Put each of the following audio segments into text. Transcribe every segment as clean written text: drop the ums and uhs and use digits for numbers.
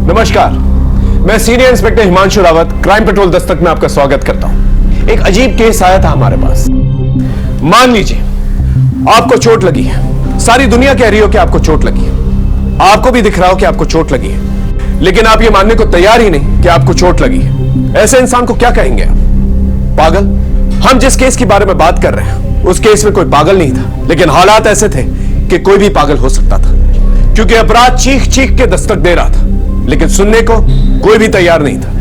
नमस्कार, मैं senior inspector Himanshu Rawat crime petrol Dastak में आपका स्वागत करता हूं। एक अजीब केस आया था हमारे पास। मान लीजिए आपको चोट लगी है, सारी दुनिया कह रही हो कि आपको चोट लगी है, आपको भी दिख रहा हो कि आपको चोट लगी है, लेकिन आप ये मानने को तैयार ही नहीं कि आपको चोट लगी है। ऐसे इंसान को क्या कहेंगे आप? पागल? हम जिस केस के बारे में बात कर रहे हैं उस केस में कोई पागल नहीं था, लेकिन हालात ऐसे थे कि कोई भी पागल हो सकता था, क्योंकि अपराध चीख चीख के दस्तक दे रहा था, लेकिन सुनने को कोई भी तैयार नहीं था।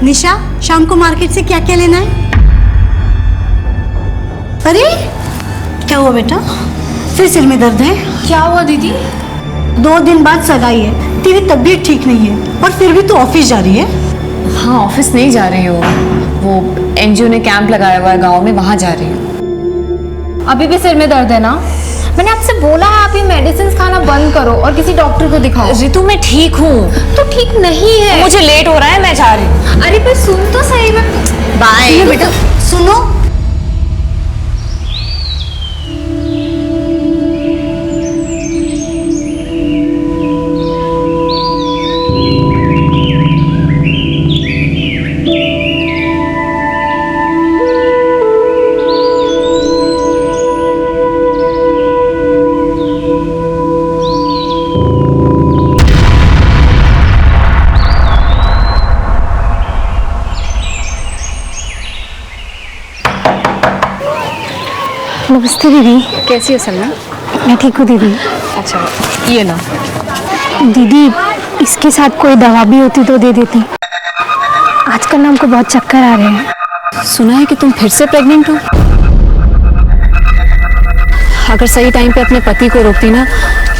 निशा, शाम को मार्केट से क्या क्या लेना है? अरे क्या हुआ बेटा? फिर सिर में दर्द है? क्या हुआ दीदी? 2 दिन बाद सगाई है, तेरी तबीयत ठीक नहीं है और फिर भी तू ऑफिस जा रही है? हाँ, ऑफिस नहीं जा रही हूँ, वो एनजीओ ने कैंप लगाया हुआ है गांव में, वहाँ जा रही हूँ। अभी भी सिर में दर्द है ना? मैंने आपसे बोला है आप ये मेडिसिन खाना बंद करो और किसी डॉक्टर को दिखाओ। रितु मैं ठीक हूँ। तो ठीक नहीं है। मुझे लेट हो रहा है, मैं जा रही हूँ। अरे पर सुन तो सही में। बाय बेटा सुनो, नमस्ते दीदी। कैसी हो सलमा? मैं ठीक हूँ दीदी। अच्छा ये ना दीदी, इसके साथ कोई दवा भी होती तो दे देती। आजकल ना हमको बहुत चक्कर आ रहे हैं। सुना है कि तुम फिर से प्रेग्नेंट हो। अगर सही टाइम पे अपने पति को रोकती ना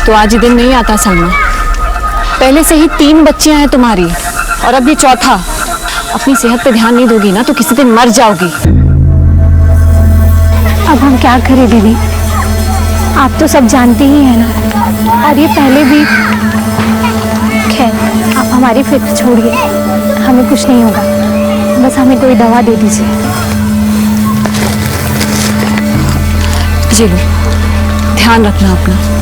तो आज ये दिन नहीं आता सलमा। पहले से ही 3 बच्चियां हैं तुम्हारी और अब ये चौथा। अपनी सेहत पे ध्यान नहीं दोगी ना तो किसी दिन मर जाओगी। अब हम क्या करें दीदी, आप तो सब जानते ही हैं ना। और ये पहले भी, खैर आप हमारी फिक्र छोड़िए, हमें कुछ नहीं होगा, बस हमें कोई दवा दे दीजिए। जी लो, ध्यान रखना अपना।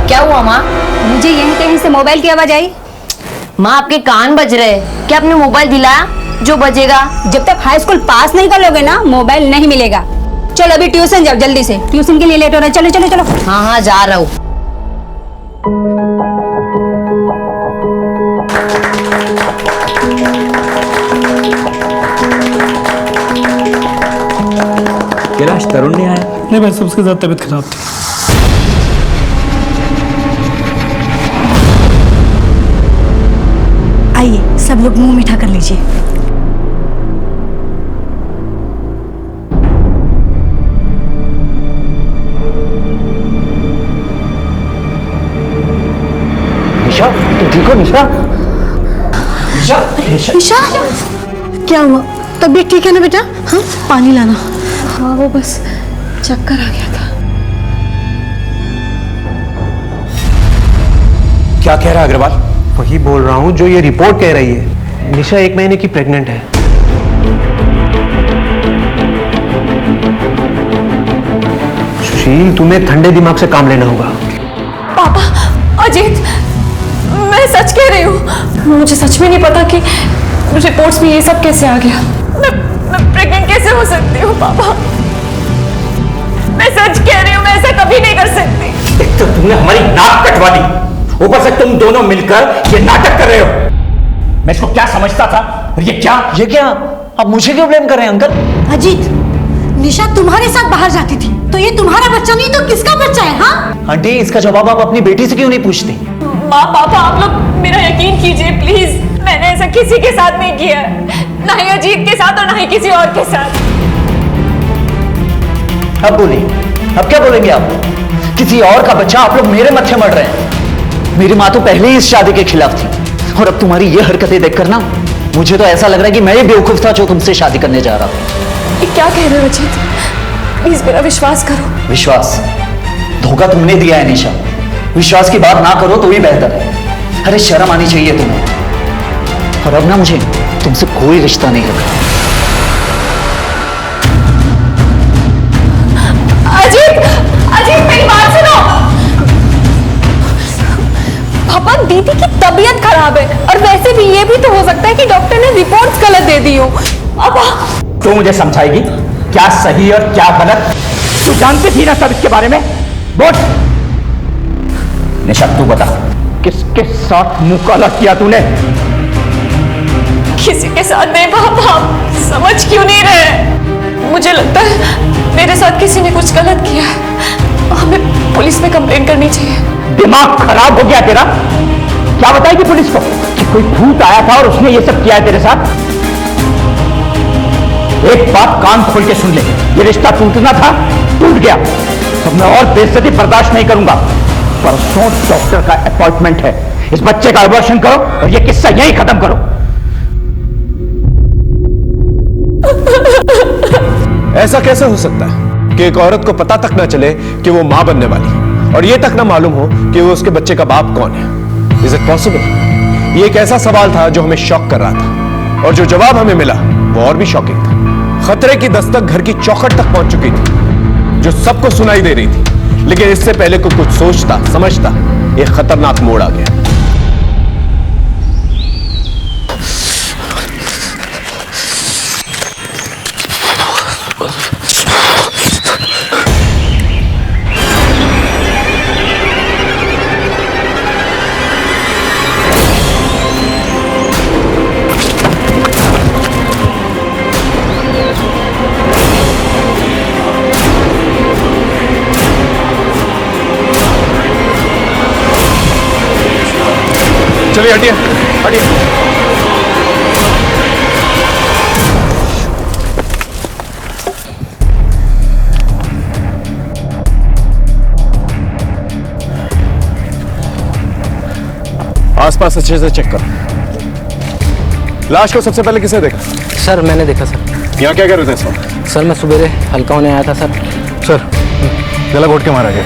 क्या हुआ माँ? मुझे यहीं कहीं से मोबाइल की आवाज आई। माँ आपके कान बज रहे, क्या आपने मोबाइल दिलाया जो बजेगा? जब तक हाई स्कूल पास नहीं कर लोगे ना, मोबाइल नहीं मिलेगा। चलो अभी ट्यूशन जाओ जल्दी से, ट्यूशन के लिए लेट हो रहा है। चलो चलो चलो। हाँ हाँ जा रहा हूँ। कैलाश, तरुण नहीं आया? नहीं भाई, सबसे ज्यादा तबीयत खराब थी। आइए सब लोग मुंह मीठा कर लीजिए। निशा, तुम ठीक हो? निशा, निशा, निशा, निशा, क्या हुआ? तबीयत ठीक है ना बेटा? हाँ, पानी लाना। हाँ वो बस चक्कर आ गया था। क्या कह रहा है अग्रवाल? वही बोल रहा हूँ जो ये रिपोर्ट कह रही है। निशा 1 महीने की प्रेग्नेंट है। सुशील, तुम्हें ठंडे दिमाग से काम लेना होगा। पापा, अजीत, मैं सच कह रही हूँ। मुझे सच में नहीं पता कि रिपोर्ट्स में ये सब कैसे आ गया। मैं प्रेग्नेंट कैसे हो सकती हूँ पापा? मैं सच कह रही हूँ, मैं ऐसा कभी नहीं कर सकती। एक तो तुमने हमारी नाक कटवा दी, ऊपर से तुम दोनों मिलकर ये नाटक कर रहे हो। मैं इसको क्या समझता था और ये क्या? आप मुझे क्यों ब्लेम कर रहे हैं अंकल? अजीत, निशा तुम्हारे साथ बाहर जाती थी तो ये तुम्हारा बच्चा नहीं तो किसका बच्चा है? हाँ आंटी, इसका जवाब आप अपनी बेटी से क्यों नहीं पूछती? माँ पापा आप लोग मेरा यकीन कीजिए प्लीज, मैंने ऐसा किसी के साथ नहीं किया है, ना ही अजीत के साथ और ना ही किसी और के साथ। अब बोलिए, अब क्या बोलेंगे आप? किसी और का बच्चा, आप लोग मेरे मत्थे मर रहे हैं। मेरी माँ तो पहले ही इस शादी के खिलाफ थी, और अब तुम्हारी ये हरकतें देखकर ना मुझे तो ऐसा लग रहा है कि मैं ही बेवकूफ था जो तुमसे शादी करने जा रहा था। ये क्या कह रहे हो अजीत? प्लीज मेरा विश्वास करो। विश्वास? धोखा तुमने दिया है निशा, विश्वास की बात ना करो तो ही बेहतर है। अरे शर्म आनी चाहिए तुम्हें। और अब ना मुझे तुमसे कोई रिश्ता नहीं रखा। अजीत, अजीत मेरी बात सुनो। पापा दीदी की तबीयत खराब है, और वैसे भी ये भी तो हो सकता है कि डॉक्टर ने रिपोर्ट्स गलत दे दी हो। पापा तू मुझे समझाएगी क्या सही और क्या गलत? तू जानती थी ना सब इसके बारे में? बोल निशा, तू बता किसके साथ मुंह काला किया तूने? किसी के साथ नहीं पापा, समझ क्यों नहीं रहे? मुझे लगता है मेरे साथ किसी ने कुछ गलत किया है, हमें पुलिस में कंप्लेंट करनी चाहिए। दिमाग खराब हो गया तेरा? क्या बताएगी पुलिस को कि कोई भूत आया था और उसने ये सब किया है तेरे साथ? एक बात कान खोल के सुन ले, ये रिश्ता टूटना था, टूट गया। तो मैं और बेइज्जती बर्दाश्त नहीं करूंगा। परसों डॉक्टर का अपॉइंटमेंट है, इस बच्चे का अबॉर्शन करो और ये किस्सा यहीं खत्म करो। ऐसा कैसे हो सकता है कि एक औरत को पता तक ना चले कि वो मां बनने वाली, और ये तक ना मालूम हो कि वो उसके बच्चे का बाप कौन है? Is it possible? ये एक ऐसा सवाल था जो हमें शॉक कर रहा था, और जो जवाब हमें मिला वो और भी शॉकिंग था। खतरे की दस्तक घर की चौखट तक पहुंच चुकी थी, जो सबको सुनाई दे रही थी, लेकिन इससे पहले कोई कुछ सोचता समझता एक खतरनाक मोड़ आ गया। चलिए हटिए हटिए। आसपास अच्छे से चेक करो। लाश को सबसे पहले किसे देखा? सर मैंने देखा सर। यहाँ क्या कर रहे थे इस वक्त? सर मैं सुबेरे हल्का होने आया था सर। सर गला घोट के मारा गया।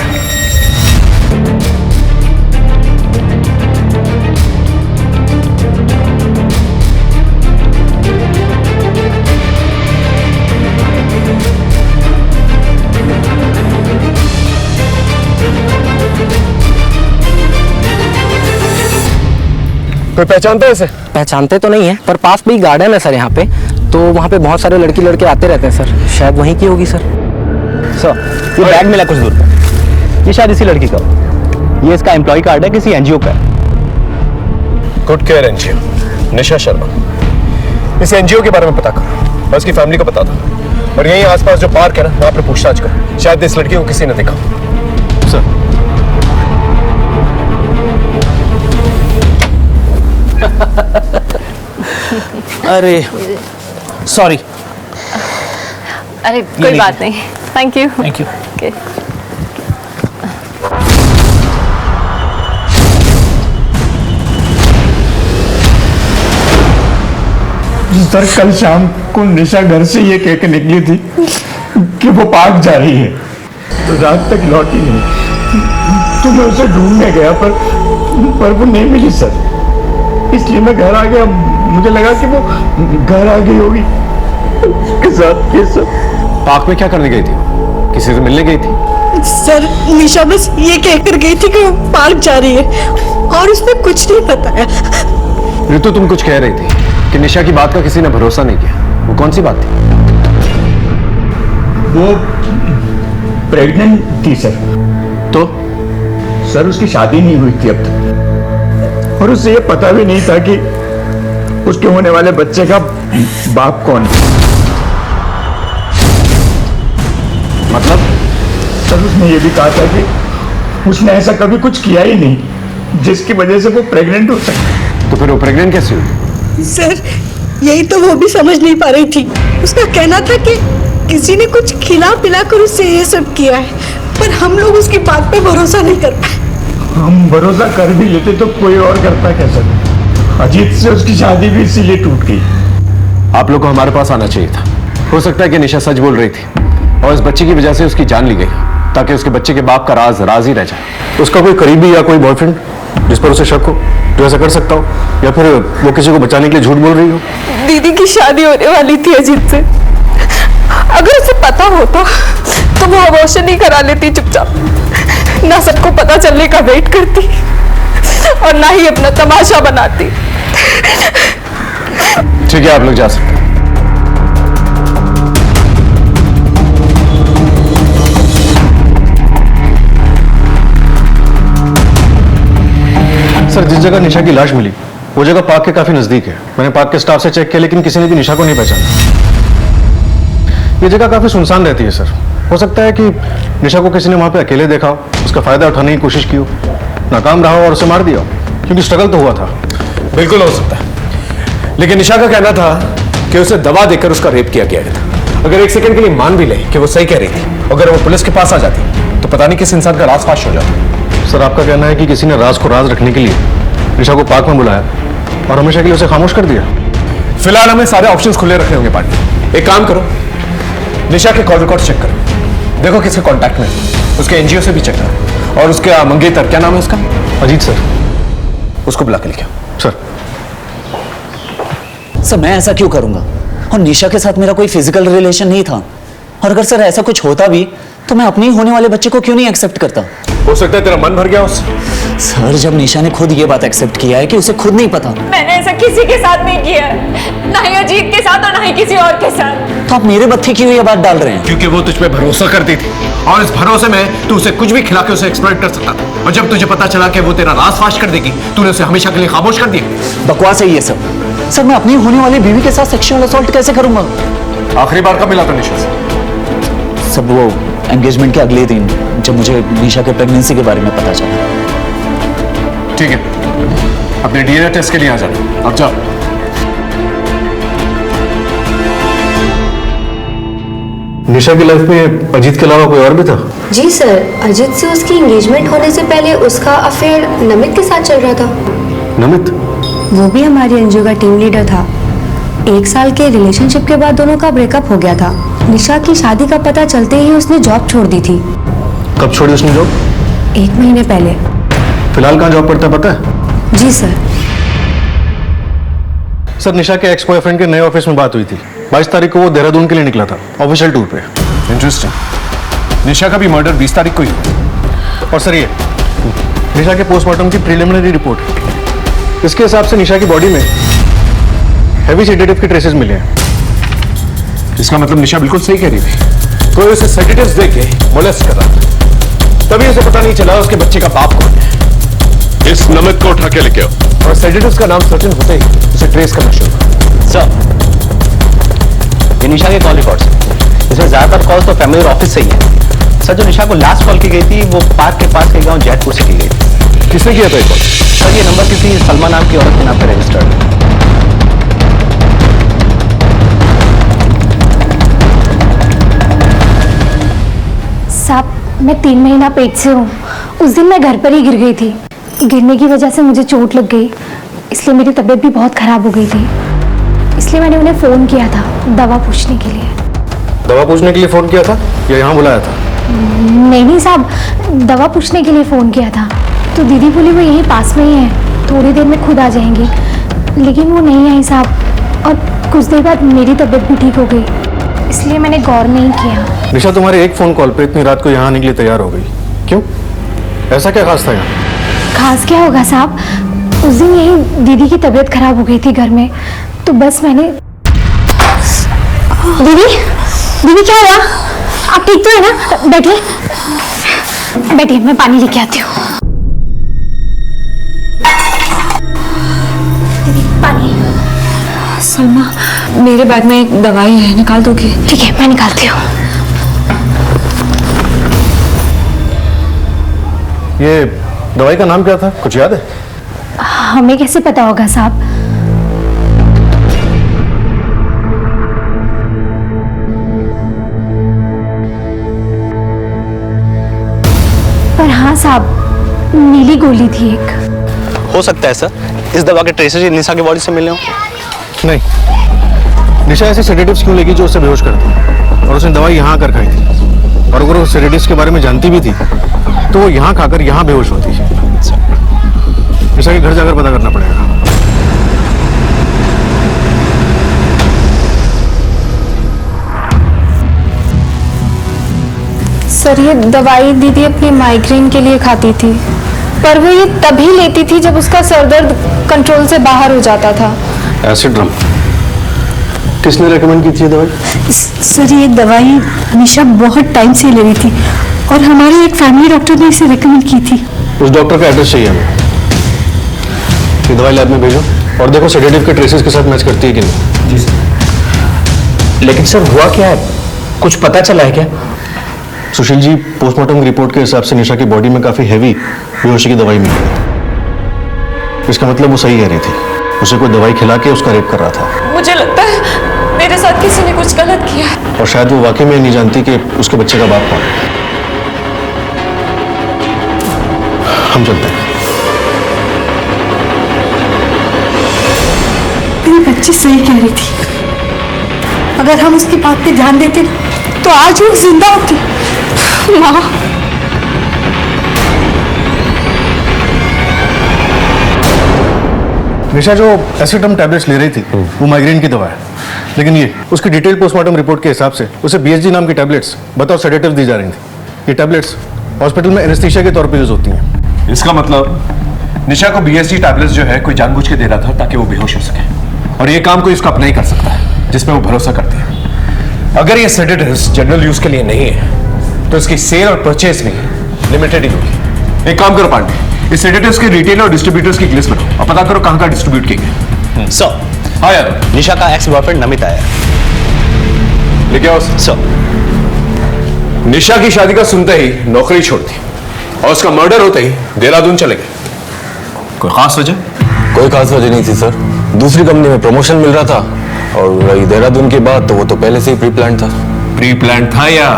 कोई पहचानता है इसे? पहचानते तो नहीं है, पर पास में ही गार्डन है सर यहाँ पे, तो वहाँ पे बहुत सारे लड़की लड़के आते रहते हैं सर, शायद वहीं की होगी सर। सर ये बैग मिला कुछ दूर पर, ये शायद इसी लड़की का। ये इसका एम्प्लॉय कार्ड है, किसी एनजीओ का है। Good care NGO, Nisha Sharma. इस एनजीओ के बारे में पता करो, और उसकी फैमिली को पता था, और यहीं आसपास जो पार्क है ना वहां पर पूछताछ करो, शायद इस लड़की को किसी ने देखा। सर अरे सॉरी। अरे कोई बात नहीं, thank you. Thank you. Sir कल शाम को निशा घर से ये कह के निकली थी कि वो पार्क जा रही है, तो रात तक लौटी नहीं। तो मैं उसे ढूंढने गया पर वो नहीं मिली सर, इसलिए मैं घर आ गया। मुझे लगा कि वो घर आ गई होगी उसके साथ। ये सब पार्क में क्या करने गई थी? किसी से मिलने गई थी? सर निशा बस ये कहकर गई थी कि वो पार्क जा रही है, और उसने कुछ नहीं बताया। ऋतु तुम कुछ कह रही थी कि निशा की बात का किसी ने भरोसा नहीं किया, वो कौन सी बात थी? वो प्रेग्नेंट थी सर। तो सर उसकी शादी नहीं हुई थी अब तक, और उसे ये पता भी नहीं था कि उसके होने वाले बच्चे का बाप कौन है। मतलब? सर उसने ये भी कहा था कि उसने ऐसा कभी कुछ किया ही नहीं, जिसकी वजह से वो प्रेग्नेंट हो सके। तो फिर वो प्रेग्नेंट कैसे हुई? सर यही तो वो भी समझ नहीं पा रही थी। उसका कहना था कि किसी ने कुछ खिला पिला कर उससे ये सब किया है, पर हम लोग उसकी बात पे भरोसा नहीं कर पाए। हम भरोसा कर भी लेते तो कोई और करता कैसे? अजीत से उसकी शादी भी इसीलिए टूट गई। आप लोग को हमारे पास आना चाहिए था। हो सकता है कि निशा सच बोल रही थी और इस बच्चे की वजह से उसकी जान ली गई, ताकि उसके बच्चे के बाप का राज ही रह जाए। उसका कोई करीबी या कोई बॉयफ्रेंड जिस पर उसे शक हो, जो ऐसा कर सकता हो, या फिर वो किसी को बचाने के लिए झूठ बोल रही हो? दीदी की शादी होने वाली थी अजीत से। अगर उसे पता होता तो वो अबॉर्शन नहीं करा लेती चुपचाप। ना सबको पता चलने का वेट करती और ना ही अपना तमाशा बनाती। ठीक है, आप लोग जा सकते हैं। सर, जिस जगह निशा की लाश मिली वो जगह पार्क के काफी नजदीक है। मैंने पार्क के स्टाफ से चेक किया, लेकिन किसी ने भी निशा को नहीं पहचाना। ये जगह काफी सुनसान रहती है सर। हो सकता है कि निशा को किसी ने वहां पे अकेले देखा हो, उसका फायदा उठाने की कोशिश की हो, नाकाम रहा हो और उसे मार दिया हो, क्योंकि स्ट्रगल तो हुआ था। बिल्कुल हो सकता है, लेकिन निशा का कहना था कि उसे दवा देकर उसका रेप किया गया था। अगर एक सेकंड के लिए मान भी ले कि वो सही कह रही थी, अगर वो पुलिस के पास आ जाती तो पता नहीं किस इंसान का राज फाश हो जाता। सर, आपका कहना है कि किसी ने राज को राज रखने के लिए निशा को पार्क में बुलाया और हमेशा के लिए उसे खामोश कर दिया? फिलहाल हमें सारे ऑप्शंस खुले रखने होंगे पार्टनर। एक काम करो, निशा के कॉल रिकॉर्ड चेक करो, देखो किसके कांटेक्ट में, उसके एनजीओ से भी चेक करो, और उसके मंगेतर, क्या नाम है उसका? अजीत सर। उसको बुला के लेके आओ। सर। सर मैं ऐसा क्यों करूंगा? और निशा के साथ मेरा कोई फिजिकल रिलेशन नहीं था, और अगर सर ऐसा कुछ होता भी तो मैं अपने ही होने वाले बच्चे को क्यों नहीं एक्सेप्ट करता? हो सकता है तेरा मन भर गया उससे। सर, जब निशा ने खुद ये बात एक्सेप्ट किया है कि उसे खुद नहीं पता, मैंने ऐसा किसी के साथ नहीं किया है, ना ही अजीत के साथ और ना ही किसी और के साथ। तो आप मेरे मत्थे क्यों ये बात डाल रहे हैं? क्योंकि वो तुझ पे भरोसा करती थी, और इस भरोसे में तू उसे कुछ भी खिला के उसे एक्सप्लॉइट कर सकता था, और जब तुझे पता चला कि वो तेरा राज फाश कर देगी, तूने उसे हमेशा के लिए खामोश कर दिया। बकवास है ये सब। सर, मैं अपनी होने वाली बीवी के साथ सेक्सुअल असॉल्ट कैसे करूंगा? आखिरी बार कब मिला था निशा से? सब वो एंगेजमेंट के अगले दिन, जब मुझे निशा के प्रेगनेंसी के बारे में पता चला। ठीक है, अपने डीएनए टेस्ट के लिए आ जाना। अब जाओ। निशा की लाइफ में अजीत के अलावा कोई और भी था? जी सर, अजीत से उसकी एंगेजमेंट होने से पहले उसका अफेयर नमित के साथ चल रहा था। नमित? वो भी हमारी एनजीओ का टीम लीडर था। 1 साल के रिलेशनशिप के बाद दोनों का ब्रेकअप हो गया था। निशा की शादी का पता चलते ही उसने जॉब छोड़ दी थी। कब छोड़ी उसने जॉब? 1 महीने पहले। फिलहाल कहाँ जॉब करता है पता है? जी सर। सर, निशा के एक्स बॉयफ्रेंड के नए ऑफिस में बात हुई थी। 22 तारीख को वो देहरादून के लिए निकला था, ऑफिशियल टूर पे। इंटरेस्टिंग। निशा का भी मर्डर 20 तारीख को ही हुआ। और सर, ये निशा के पोस्टमार्टम की प्रिलिमिनरी रिपोर्ट, इसके हिसाब से निशा की बॉडी में हेवी सेडेटिव के ट्रेसेस मिले हैं। इसका मतलब निशा बिल्कुल सही कह रही थी, कोई उसे सेडेटिव्स दे के मोलेस्ट कर रहा था, तभी उसे पता नहीं चला उसके बच्चे का बाप कौन है। इस नमित को उठा के लेके आओ, और सेडेटिव्स का नाम सर्टेन होते ही उसे ट्रेस करना शुरू करो। सर, ये निशा के कॉल रिकॉर्ड्स हैं। इसमें ज्यादातर कॉल तो फैमिली ऑफिस से ही है। सर, जो निशा को लास्ट कॉल की गई थी वो पार्क के पास के गांव जैतपुर से की गई थी। किसने किया था ये कॉल? सर, ये नंबर किसी सलमा नाम की औरत के नाम पर रजिस्टर्ड है। साहब, मैं 3 महीना पेट से हूँ। उस दिन मैं घर पर ही गिर गई थी। गिरने की वजह से मुझे चोट लग गई, इसलिए मेरी तबीयत भी बहुत खराब हो गई थी। इसलिए मैंने उन्हें फ़ोन किया था दवा पूछने के लिए। दवा पूछने के लिए फोन किया था या यहाँ बुलाया था? नहीं साहब, दवा पूछने के लिए फ़ोन किया था। तो दीदी बोली वो यहीं पास में ही है, थोड़ी देर में खुद आ जाएंगी, लेकिन वो नहीं आई साहब। और कुछ देर बाद मेरी तबीयत भी ठीक हो गई, इसलिए मैंने गौर नहीं किया। निशा तुम्हारे एक फोन कॉल पे इतनी रात को यहाँ आने के लिए तैयार हो गई, क्यों? ऐसा क्या खास था यहाँ? खास क्या होगा साहब, उस दिन यही दीदी की तबीयत खराब हो गई थी घर में, तो बस मैंने। दीदी, दीदी क्या हुआ? आप ठीक तो है ना? बैठिए बैठिए, मैं पानी लेके आती हूँ। दीदी पानी। सलमा, मेरे बैग में एक दवाई है, निकाल दोगे? ठीक है, मैं निकालती हूँ। ये दवाई का नाम क्या था, कुछ याद है? हमें कैसे पता होगा साहब? पर हाँ साहब, नीली गोली थी एक। हो सकता है सर, इस दवा के ट्रेसेस निशा की बॉडी से मिले हो। नहीं, निशा ऐसे सेडेटिव्स क्यों लेगी जो उसे बेहोश कर दे? और उसने दवाई यहाँ आकर खाई थी, और अगर वो सेडेटिव्स के बारे में जानती भी थी तो वो यहाँ खाकर यहाँ बेहोश होती। निशा के घर जाकर पता करना पड़ेगा। सर ये दवाई दीदी अपनी माइग्रेन के लिए खाती थी, पर वो ये तभी लेती थी जब उसका सर दर्द कंट्रोल से बाहर हो जाता था। एसिड ड्रम किसने रेकमेंड की थी दवाई? सर ये दवाई निशा बहुत टाइम से ले रही थी और हमारे एक फैमिली डॉक्टर ने इसे रेकमेंड की थी। उस डॉक्टर का एड्रेस चाहिए हमें। ये दवाई लैब में भेजो और देखो सेडेटिव के ट्रेसेस के साथ मैच करती है कि नहीं। जी सर। लेकिन सर हुआ क्या है, कुछ पता चला है क्या? सुशील जी, पोस्टमार्टम रिपोर्ट के हिसाब से निशा की बॉडी में काफी हैवी बेहोशी की दवाई मिली। इसका मतलब वो सही कह रही थी, उसे कोई दवाई खिला के उसका रेप कर रहा था। मुझे लगता है मेरे साथ किसी ने कुछ गलत किया है। और शायद वो वाकई में नहीं जानती कि उसके बच्चे का बाप कौन है। हम चलते हैं। मेरी बच्ची सही कह रही थी, अगर हम उसकी बात पे ध्यान देते ना तो आज वो जिंदा होती। माँ, निशा जो एसिडम टैबलेट्स ले रही थी वो माइग्रेन की दवा है, लेकिन ये उसकी डिटेल पोस्टमार्टम रिपोर्ट के हिसाब से उसे बीएसजी नाम की टैबलेट्स बताओ सेडेटिव दी जा रही थी। ये टैबलेट्स हॉस्पिटल में एनेस्थीसिया के तौर पर यूज होती हैं। इसका मतलब निशा को बीएसजी टैबलेट्स जो है कोई जानबूझ के दे रहा था ताकि वो बेहोश हो सके, और ये काम कोई उसका अपना ही कर सकता है जिसमें वो भरोसा करती है। अगर ये सेडेटिव्स जनरल यूज के लिए नहीं है तो इसकी सेल और परचेज भी लिमिटेड ही होगी। एक काम करो पांडे, इस सेडेटिव्स के रिटेलर और डिस्ट्रीब्यूटर्स की लिस्ट बनाओ और पता करो कहां का डिस्ट्रीब्यूट किए गए। सर, हाँ यार, निशा का एक्स बॉयफ्रेंड नमित आया है। लेके आओ सर। निशा की शादी का सुनते ही नौकरी छोड़ दी और उसका मर्डर होते ही देहरादून चले गए। कोई खास वजह? कोई खास वजह नहीं थी सर, दूसरी कंपनी में प्रमोशन मिल रहा था, और रही देहरादून की बात तो वो तो पहले से ही प्री प्लान था। प्री प्लान था या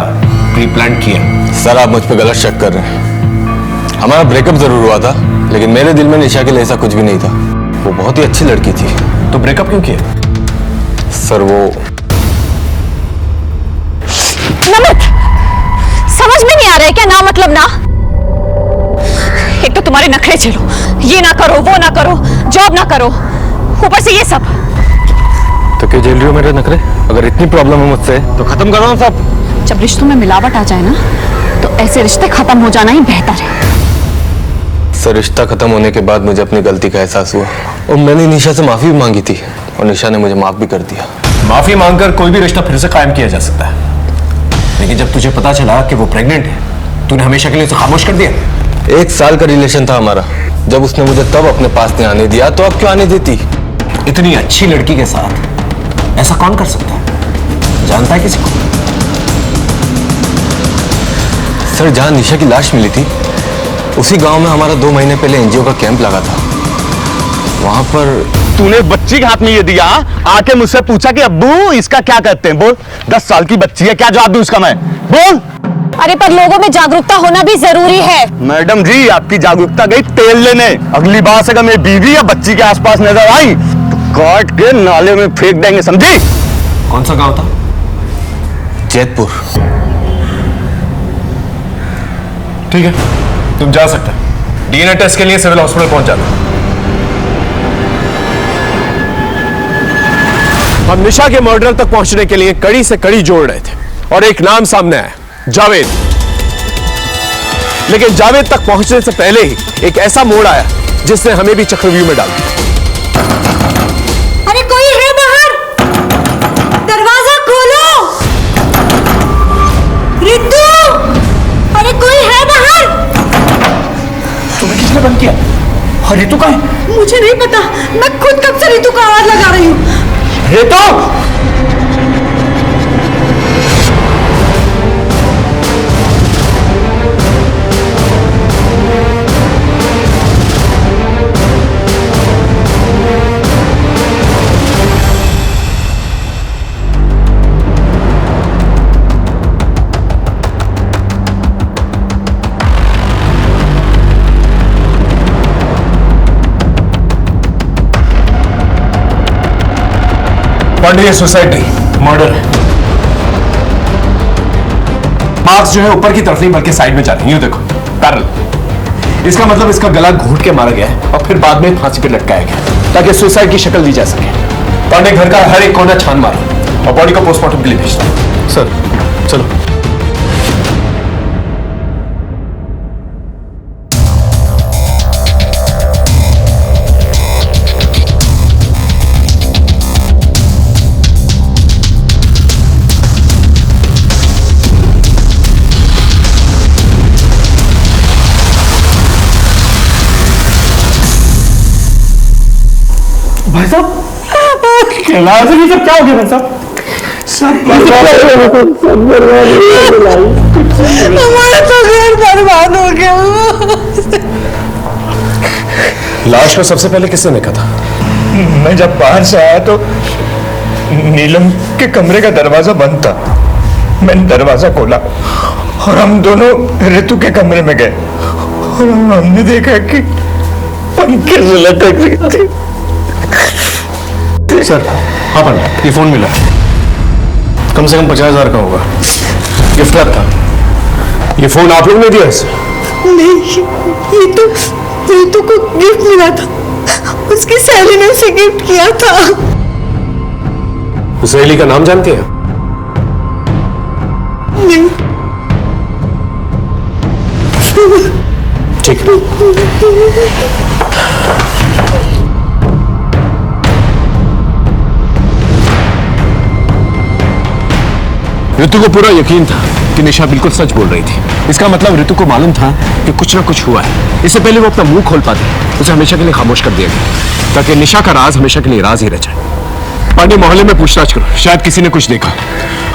प्री प्लान किया? सर आप मुझ पे गलत शक कर रहे हैं। हमारा ब्रेकअप जरूर हुआ था, लेकिन मेरे दिल में निशा के लिए ऐसा कुछ भी नहीं था। वो बहुत ही अच्छी लड़की थी। तो ब्रेकअप क्यों किया? सर वो नमित, समझ में नहीं आ रहा है क्या ना मतलब ना? एक तो तुम्हारे नखरे चलो, ये ना करो वो ना करो, जॉब ना करो, ऊपर से ये सब। तो क्या झेल रही हो मेरे नखरे? अगर इतनी प्रॉब्लम है मुझसे तो खत्म करो ना सब। जब रिश्तों में मिलावट आ जाए ना तो ऐसे रिश्ते खत्म हो जाना ही बेहतर है। सर रिश्ता खत्म होने के बाद मुझे अपनी गलती का एहसास हुआ और मैंने निशा से माफी भी मांगी थी और निशा ने मुझे माफ भी कर दिया। माफी मांगकर कोई भी रिश्ता फिर से कायम किया जा सकता है, लेकिन जब तुझे पता चला कि वो प्रेग्नेंट है, तूने हमेशा के लिए उसे खामोश कर दिया। 1 साल का रिलेशन था हमारा, जब उसने मुझे तब अपने पास नहीं आने दिया तो अब क्यों आने देती? इतनी अच्छी लड़की के साथ ऐसा कौन कर सकता है? जानता है किसी को? सर जहां निशा की लाश मिली थी उसी गांव में हमारा 2 महीने पहले एनजीओ का कैंप लगा था। वहां पर तूने बच्ची के हाथ में ये दिया, आके मुझसे पूछा कि अब्बू इसका क्या कहते हैं? बोल, 10 साल की बच्ची है, क्या जवाब दूं इसका मैं? बोल। अरे पर लोगों में जागरूकता होना भी जरूरी है। मैडम जी आपकी जागरूकता गई तेल लेने। अगली बार से अगर मेरी बीवी या बच्ची के आसपास नजर आई तो काट के नाले में फेंक देंगे, समझी? कौन सा गांव था? जैतपुर। ठीक है, तुम जा सकते हो। डीएनए टेस्ट के लिए सिविल हॉस्पिटल पहुंच जाना। हम निशा के मर्डर तक पहुंचने के लिए कड़ी से कड़ी जोड़ रहे थे और एक नाम सामने आया, जावेद। लेकिन जावेद तक पहुंचने से पहले ही एक ऐसा मोड़ आया जिसने हमें भी चक्रव्यूह में डाल दिया। अरे कोई है बाहर? दरवाजा खोलो। रितु, अरे कोई है बाहर? तुम्हें किसने बंद किया? और रितु कहाँ है? मुझे नहीं पता, मैं खुद कब से रितु को आवाज लगा रही हूँ। रितु! पांडे, ये सुसाइड नहीं, मर्डर है। मार्क्स जो है ऊपर की तरफ नहीं बल्कि साइड में जा रहे हैं, यूं देखो, पैरेलल। इसका मतलब इसका गला घोंट के मारा गया है और फिर बाद में फांसी पर लटकाया गया ताकि सुसाइड की शक्ल दी जा सके। पांडे घर का हर एक कोना छान मारा और बॉडी को पोस्टमार्टम के लिए भेजना। सर चलो। भाई साहब कैलाश जी, सब क्या हो गया भाई साहब? हमारा तो घर बर्बाद हो गया। लाश को सबसे पहले किसने देखा था? मैं जब बाहर से आया तो नीलम के कमरे का दरवाजा बंद था। मैंने दरवाजा खोला और हम दोनों ऋतु के कमरे में गए और हमने देखा कि पंखे से लटक रही थी। सर हाँ पांडे, ये फोन मिला, कम से कम 50,000 का होगा, गिफ्ट रैप था। ये फोन आप लोग ने दिया इसे? नहीं, ये तो ऋतु को गिफ्ट मिला था, उसकी सहेली ने उसे गिफ्ट किया था। उस सहेली का नाम जानती है? नहीं। ठीक है। ऋतु को पूरा यकीन था कि निशा बिल्कुल सच बोल रही थी। इसका मतलब ऋतु को मालूम था कि कुछ ना कुछ हुआ है। इससे पहले वो अपना मुंह खोल पाती, उसे हमेशा के लिए खामोश कर दिया गया ताकि निशा का राज हमेशा के लिए राज ही रह जाए। पांडे, मोहल्ले में पूछताछ करो, शायद किसी ने कुछ देखा।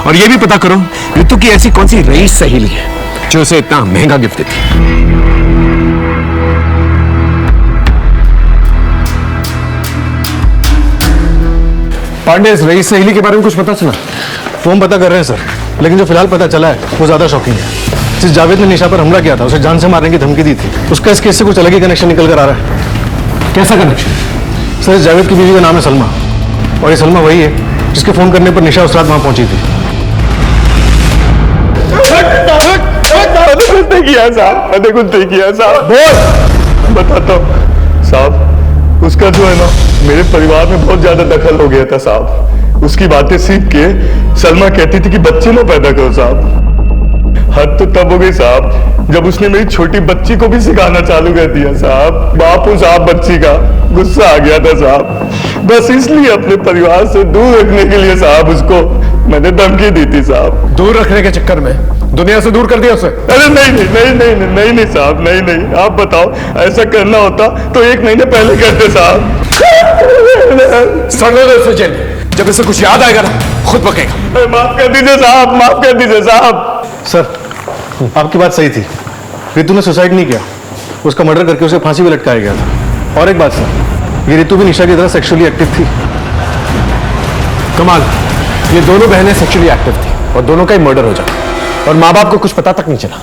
और ये भी पता करो ऋतु की ऐसी कौन सी रईस सहेली है जो उसे इतना महंगा गिफ्ट देती। पांडे, इस रईस सहेली के बारे में कुछ पता चला? फोन पता कर रहे हैं सर, लेकिन जो फिलहाल पता चला है वो ज्यादा शॉकिंग है। जिस जावेद ने निशा पर हमला किया था, उसे जान से मारने की धमकी दी थी, उसका इस केस से कुछ अलग ही कनेक्शन निकल कर आ रहा है। कैसा कनेक्शन? सर, इस जावेद की बीवी का नाम है सलमा, और ये सलमा वही है जिसके फोन करने पर निशा उस रात वहां पहुंची थी। मैंने किया साहब, मैंने कुछ नहीं किया साहब। बोल, बताता हूँ साहब। उसका जो है ना, मेरे परिवार में बहुत ज्यादा दखल हो गया था साहब। उसकी बातें सीख के सलमा कहती थी कि बच्चे ना पैदा करो साहब। हद तो तब हो गई साहब जब उसने मेरी छोटी बच्ची को भी सिखाना चालू कर दिया साहब। बापू साहब, बच्ची का गुस्सा आ गया था साहब। बस इसलिए अपने परिवार से दूर रखने के लिए साहब उसको मैंने धमकी दी थी साहब। दूर रखने के चक्कर में दुनिया से दूर कर दिया उसे? अरे नहीं नहीं नहीं नहीं नहीं नहीं नहीं साहब, नहीं नहीं। आप बताओ, ऐसा करना होता तो 1 महीने पहले करते साहब। सड़ने दो इसे जेल। जब इसे कुछ याद आएगा ना, खुद बकेगा। माफ कर दीजिए साहब, माफ कर दीजिए साहब। सर, आपकी बात सही थी। ऋतु ने सुसाइड नहीं किया, उसका मर्डर करके उसे फांसी पे लटकाया गया था। और एक बात सर, ये ऋतु भी निशा की तरह सेक्सुअली एक्टिव थी। कमाल, ये दोनों बहनें सेक्सुअली एक्टिव थी और दोनों का ही मर्डर हो जाता और माँ बाप को कुछ पता तक नहीं चला।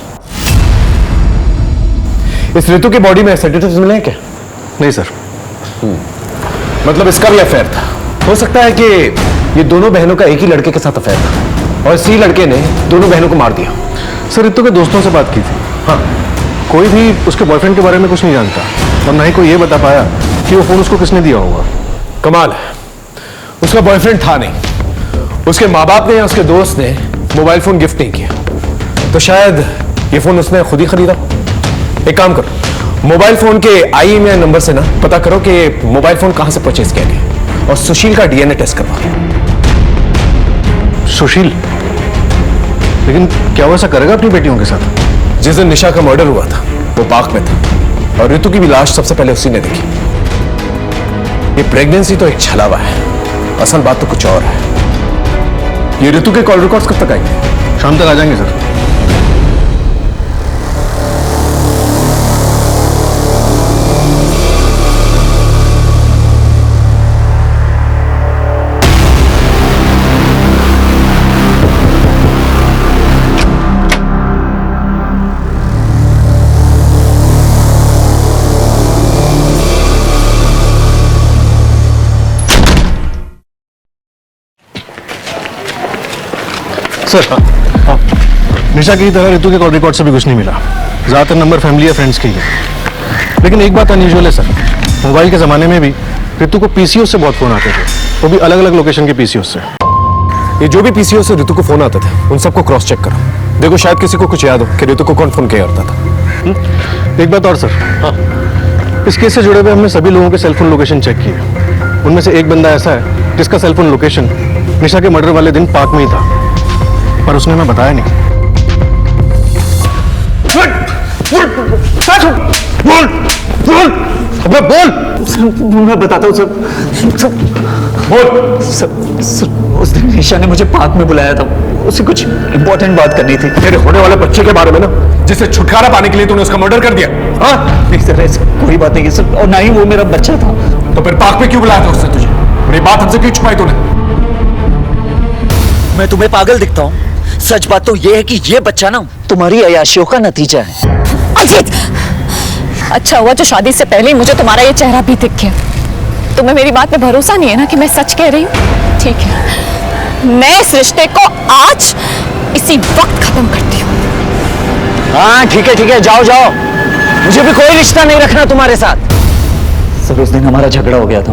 इस ऋतु की बॉडी में सेडेटिव्स मिले हैं क्या? नहीं सर। मतलब इसका भी अफेयर था। हो सकता है कि ये दोनों बहनों का एक ही लड़के के साथ अफेयर था और इसी लड़के ने दोनों बहनों को मार दिया। सर, ऋतु के दोस्तों से बात की थी। हाँ, कोई भी उसके बॉयफ्रेंड के बारे में कुछ नहीं जानता और ना ही कोई ये बता पाया कि वो फोन उसको किसने दिया होगा। कमाल है, उसका बॉयफ्रेंड था नहीं, उसके माँ बाप ने या उसके दोस्त ने मोबाइल फोन गिफ्ट नहीं किया, तो शायद ये फोन उसने खुद ही खरीदा। एक काम करो, मोबाइल फोन के IMEI नंबर से ना पता करो कि मोबाइल फोन कहां से परचेज किया गया और सुशील का DNA टेस्ट करवाओ। सुशील? लेकिन क्या वो ऐसा करेगा अपनी बेटियों के साथ? जिस दिन निशा का मर्डर हुआ था वो पार्क में था और ऋतु की भी लाश सबसे पहले उसी ने देखी। ये प्रेगनेंसी तो एक छलावा है, असल बात तो कुछ और है। ये ऋतु के कॉल रिकॉर्ड्स कब तक आएंगे? शाम तक आ जाएंगे सर। सर हाँ, निशा की तरह रितु के कॉल रिकॉर्ड से भी कुछ नहीं मिला। ज़्यादातर नंबर फैमिली या फ्रेंड्स के ही है। लेकिन एक बात अनयूजुअल है सर, मोबाइल के ज़माने में भी रितु को पीसीओ से बहुत फ़ोन आते थे, वो भी अलग अलग लोकेशन के पीसीओ से। ये जो भी पीसीओ से रितु को फोन आते थे उन सबको क्रॉस चेक करो। देखो शायद किसी को कुछ याद हो कि रितु को कौन फोन किया करता था। एक बात और सर, हाँ, इस केस से जुड़े हुए हमने सभी लोगों के सेलफोन लोकेशन चेक किए। उनमें से एक बंदा ऐसा है जिसका सेलफोन लोकेशन निशा के मर्डर वाले दिन पार्क में ही था, पर उसने हमें बताया नहीं। बोल। मैं बताता हूँ सर। बोल। सर उस दिन निशा ने मुझे पार्क में बुलाया था, उसे कुछ इंपॉर्टेंट बात करनी थी। तेरे होने वाले बच्चे के बारे में ना, जिससे छुटकारा पाने के लिए तूने उसका मर्डर कर दिया। हाँ नहीं सर, ऐसा कोई बात नहीं है सर, और ना ही वो मेरा बच्चा था। तो फिर पार्क में क्यों बुलाया था उसने तुझे? मेरी बात हमसे क्यों छुपाई तूने? मैं तुम्हें पागल दिखता हूँ? सच बात तो ये है कि ये बच्चा ना तुम्हारी अय्याशियों का नतीजा है। अजीत, अच्छा हुआ जो शादी से पहले ही मुझे तुम्हारा ये चेहरा भी दिख गया। तुम्हें मेरी बात पे भरोसा नहीं है ना कि मैं सच कह रही हूँ? ठीक है, मैं इस रिश्ते को आज इसी वक्त खत्म करती हूँ। हाँ ठीक है, जाओ जाओ, मुझे भी कोई रिश्ता नहीं रखना तुम्हारे साथ। सर उस दिन हमारा झगड़ा हो गया था,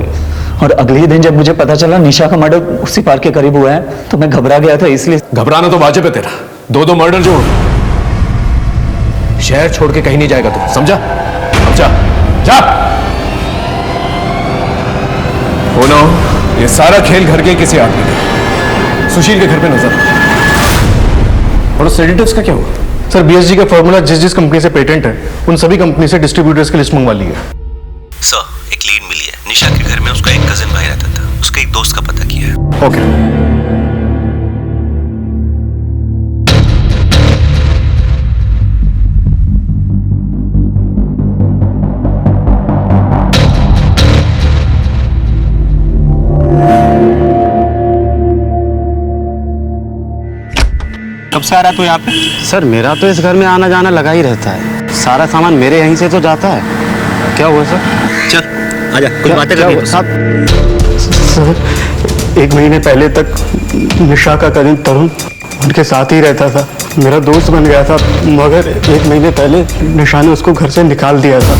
और अगले ही दिन जब मुझे पता चला निशा का मर्डर उसी पार्क के करीब हुआ है तो मैं घबरा गया था। इसलिए घबराना तो वाजिब है तेरा। दो मर्डर जो शहर छोड़ के कहीं नहीं जाएगा तू, समझा? अब जा। हो ना, ये सारा खेल घर के किसी आदमी का, सुशील के घर पे नजर। और सेडेटिव्स का क्या हुआ? सर बीएसजी का फॉर्मूला जिस कंपनी से पेटेंट है उन सभी कंपनी से डिस्ट्रीब्यूटर्स की लिस्ट मंगवा ली है। सर एक लीड मिली है, निशा के घर में उसका एक कजिन भाई रहता था, उसके एक दोस्त का पता किया है। ओके। कब से आ रहा तू यहाँ पे? सर मेरा तो इस घर में आना जाना लगा ही रहता है, सारा सामान मेरे यहीं से तो जाता है। क्या हुआ सर? चल आजा, कुछ बातें करनी है। सर 1 महीने पहले तक निशा का कजिन तरुण उनके साथ ही रहता था, मेरा दोस्त बन गया था, मगर 1 महीने पहले निशा ने उसको घर से निकाल दिया था।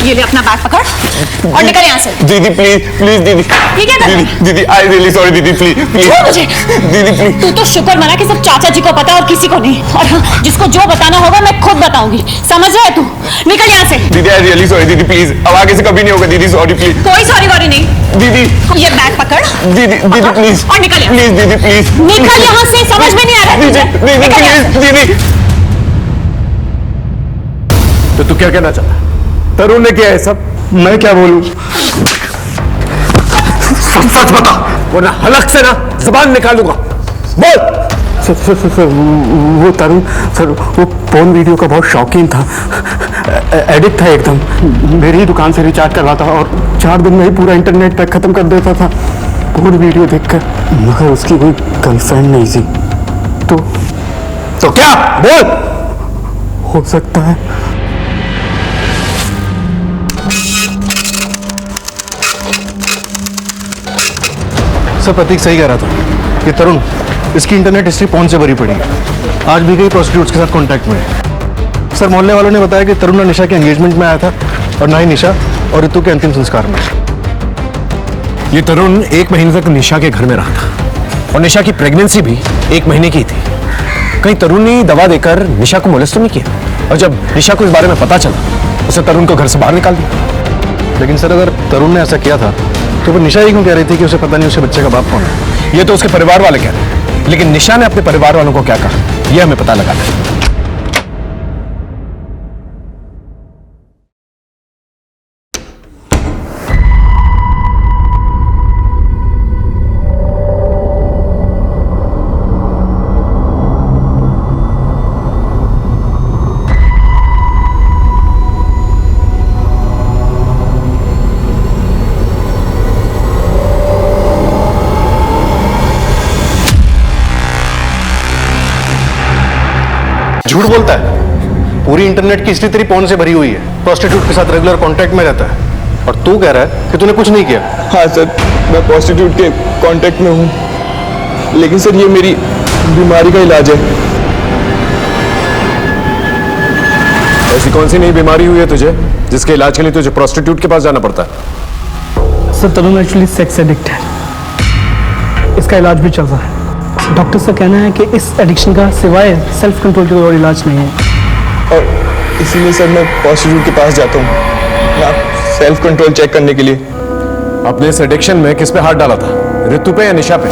ये ले अपना बैग पकड़ और निकल यहाँ से। दीदी प्लीज दीदी। ये क्या कर रही है? दीदी आई रियली सॉरी दीदी, प्लीज छोड़ मुझे। दीदी प्लीज। तू तो शुक्र मना कि सिर्फ चाचा जी को पता है और किसी को नहीं। और हाँ, जिसको जो बताना होगा मैं खुद बताऊंगी, समझ रहा है तू? निकल यहाँ से। दीदी आई रियली सॉरी दीदी, प्लीज अब आगे से कभी नहीं होगा दीदी, सॉरी प्लीज। कोई सॉरी वॉरी नहीं दीदी। ये बैग पकड़ दीदी प्लीज और निकल यहाँ। प्लीज दीदी प्लीज निकल यहाँ से, समझ में नहीं आ रहा है तुझे? दीदी निकल यहाँ से। प्लीज दीदी। तो तू क्या कहना चाहता है? तरुण ने किया है सब? मैं क्या बोलूं? सच बता वरना हलक से ना जुबान निकालूंगा। बोल। सर वो तरुण सर वो पोर्न वीडियो का बहुत शौकीन था, एडिक्ट था एकदम। मेरी ही दुकान से रिचार्ज करवाता और 4 दिन में ही पूरा इंटरनेट पैक खत्म कर देता था पोर्न वीडियो देखकर। मगर उसकी कोई गर्लफ्रेंड नहीं थी। तो क्या? बोल। हो सकता है सर प्रतीक सही कह रहा था, ये तरुण इसकी इंटरनेट हिस्ट्री पॉर्न से भरी पड़ी है। आज भी कई प्रोस्टिट्यूट्स के साथ कांटेक्ट में है। सर मोहल्ले वालों ने बताया कि तरुण निशा के एंगेजमेंट में आया था और ना ही निशा और ऋतु के अंतिम संस्कार में। ये तरुण 1 महीने तक निशा के घर में रहा था और निशा की प्रेगनेंसी भी 1 महीने की थी। कहीं तरुण ने दवा देकर निशा को मोलेस्ट तो नहीं किया? और जब निशा को इस बारे में पता चला उसे तरुण को घर से बाहर निकाल दिया। लेकिन सर अगर तरुण ने ऐसा किया था तो फिर निशा ही क्यों कह रही थी कि उसे पता नहीं उसके बच्चे का बाप कौन है? ये तो उसके परिवार वाले कह रहे हैं, लेकिन निशा ने अपने परिवार वालों को क्या कहा यह हमें पता लगाना है। झूठ बोलता है। पूरी इंटरनेट की हिस्ट्री तेरी पॉर्न से भरी हुई है, प्रोस्टिट्यूट के साथ रेगुलर कांटेक्ट में रहता है और तू कह रहा है कि तूने कुछ नहीं किया। हाँ सर, मैं प्रोस्टिट्यूट के कांटेक्ट में हूँ लेकिन सर ये मेरी बीमारी का इलाज है। ऐसी कौन सी नई बीमारी हुई है तुझे जिसके इलाज के लिए तुझे प्रोस्टिट्यूट के पास जाना पड़ता है? सर तरुण एक्चुअली सेक्स एडिक्ट है, इसका इलाज भी चल रहा है। डॉक्टर का कहना है कि इस एडिक्शन का सिवाय सेल्फ कंट्रोल के और इलाज नहीं है। और इसीलिए सर मैं प्रोस्टिट्यूट के पास जाता हूँ सेल्फ कंट्रोल चेक करने के लिए। अपने इस एडिक्शन में किस पे हाथ डाला था, ऋतु पे या निशा पे,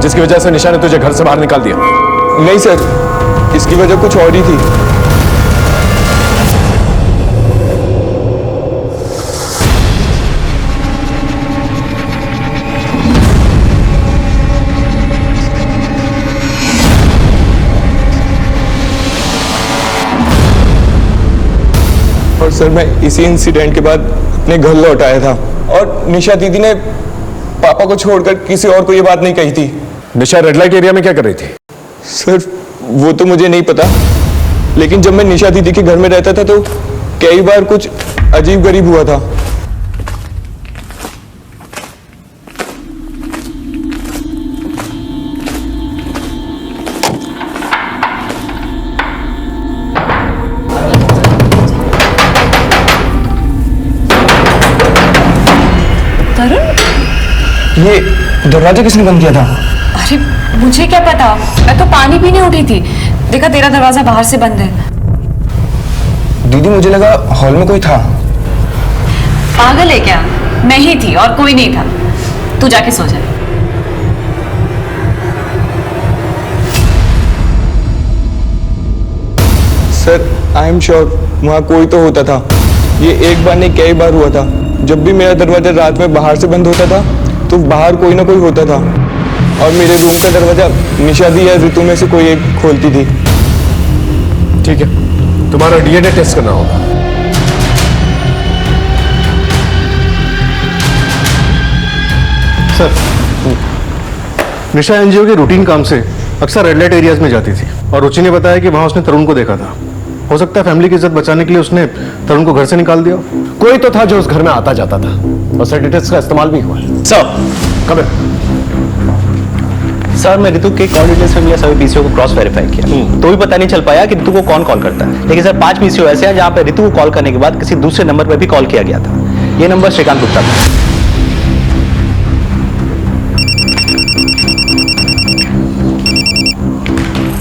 जिसकी वजह से निशा ने तुझे घर से बाहर निकाल दिया? नहीं सर, इसकी वजह कुछ और ही थी। और सर मैं इसी इंसिडेंट के बाद अपने घर लौट आया था और निशा दीदी ने पापा को छोड़कर किसी और को ये बात नहीं कही थी। निशा रेड लाइट एरिया में क्या कर रही थी? सर वो तो मुझे नहीं पता, लेकिन जब मैं निशा दीदी के घर में रहता था तो कई बार कुछ अजीब गरीब हुआ था। तरुण, ये दरवाजा किसने बंद किया था? अरे मुझे क्या पता, मैं तो पानी पीने उठी थी, देखा तेरा दरवाजा बाहर से बंद है। दीदी मुझे लगा हॉल में कोई था। पागल है क्या? मैं ही थी और कोई नहीं था। तू जाके सो जा। सर आई एम श्योर वहाँ कोई तो होता था। ये एक बार नहीं कई बार हुआ था। जब भी मेरा दरवाजा रात में बाहर से बंद होता था तो बाहर कोई ना कोई होता था और मेरे रूम का दरवाजा निशा दी या ऋतु में से कोई एक खोलती थी। ठीक है, तुम्हारा डीएनए टेस्ट करना होगा। सर, निशा एनजीओ के रूटीन काम से अक्सर रेड लाइट एरियाज में जाती थी और रुचि ने बताया कि वहां उसने तरुण को देखा था। हो सकता है फैमिली की इज्जत बचाने के लिए उसने तरुण को घर से निकाल दिया। कोई तो था जो उस घर में आता जाता था और सर्टिफिकेट्स का इस्तेमाल भी हुआ है। सर, कब? सर मैं ऋतु के कॉल डिटेल्स में मिला सभी पीसीओ को क्रॉस वेरीफाई किया, तो भी पता नहीं चल पाया कि ऋतु को कौन कॉल करता है। लेकिन सर 5 पीसीओ ऐसे हैं जहां पे ऋतु को कॉल करने के बाद किसी दूसरे नंबर पर भी कॉल किया गया था। ये नंबर श्रीकांत गुप्ता था।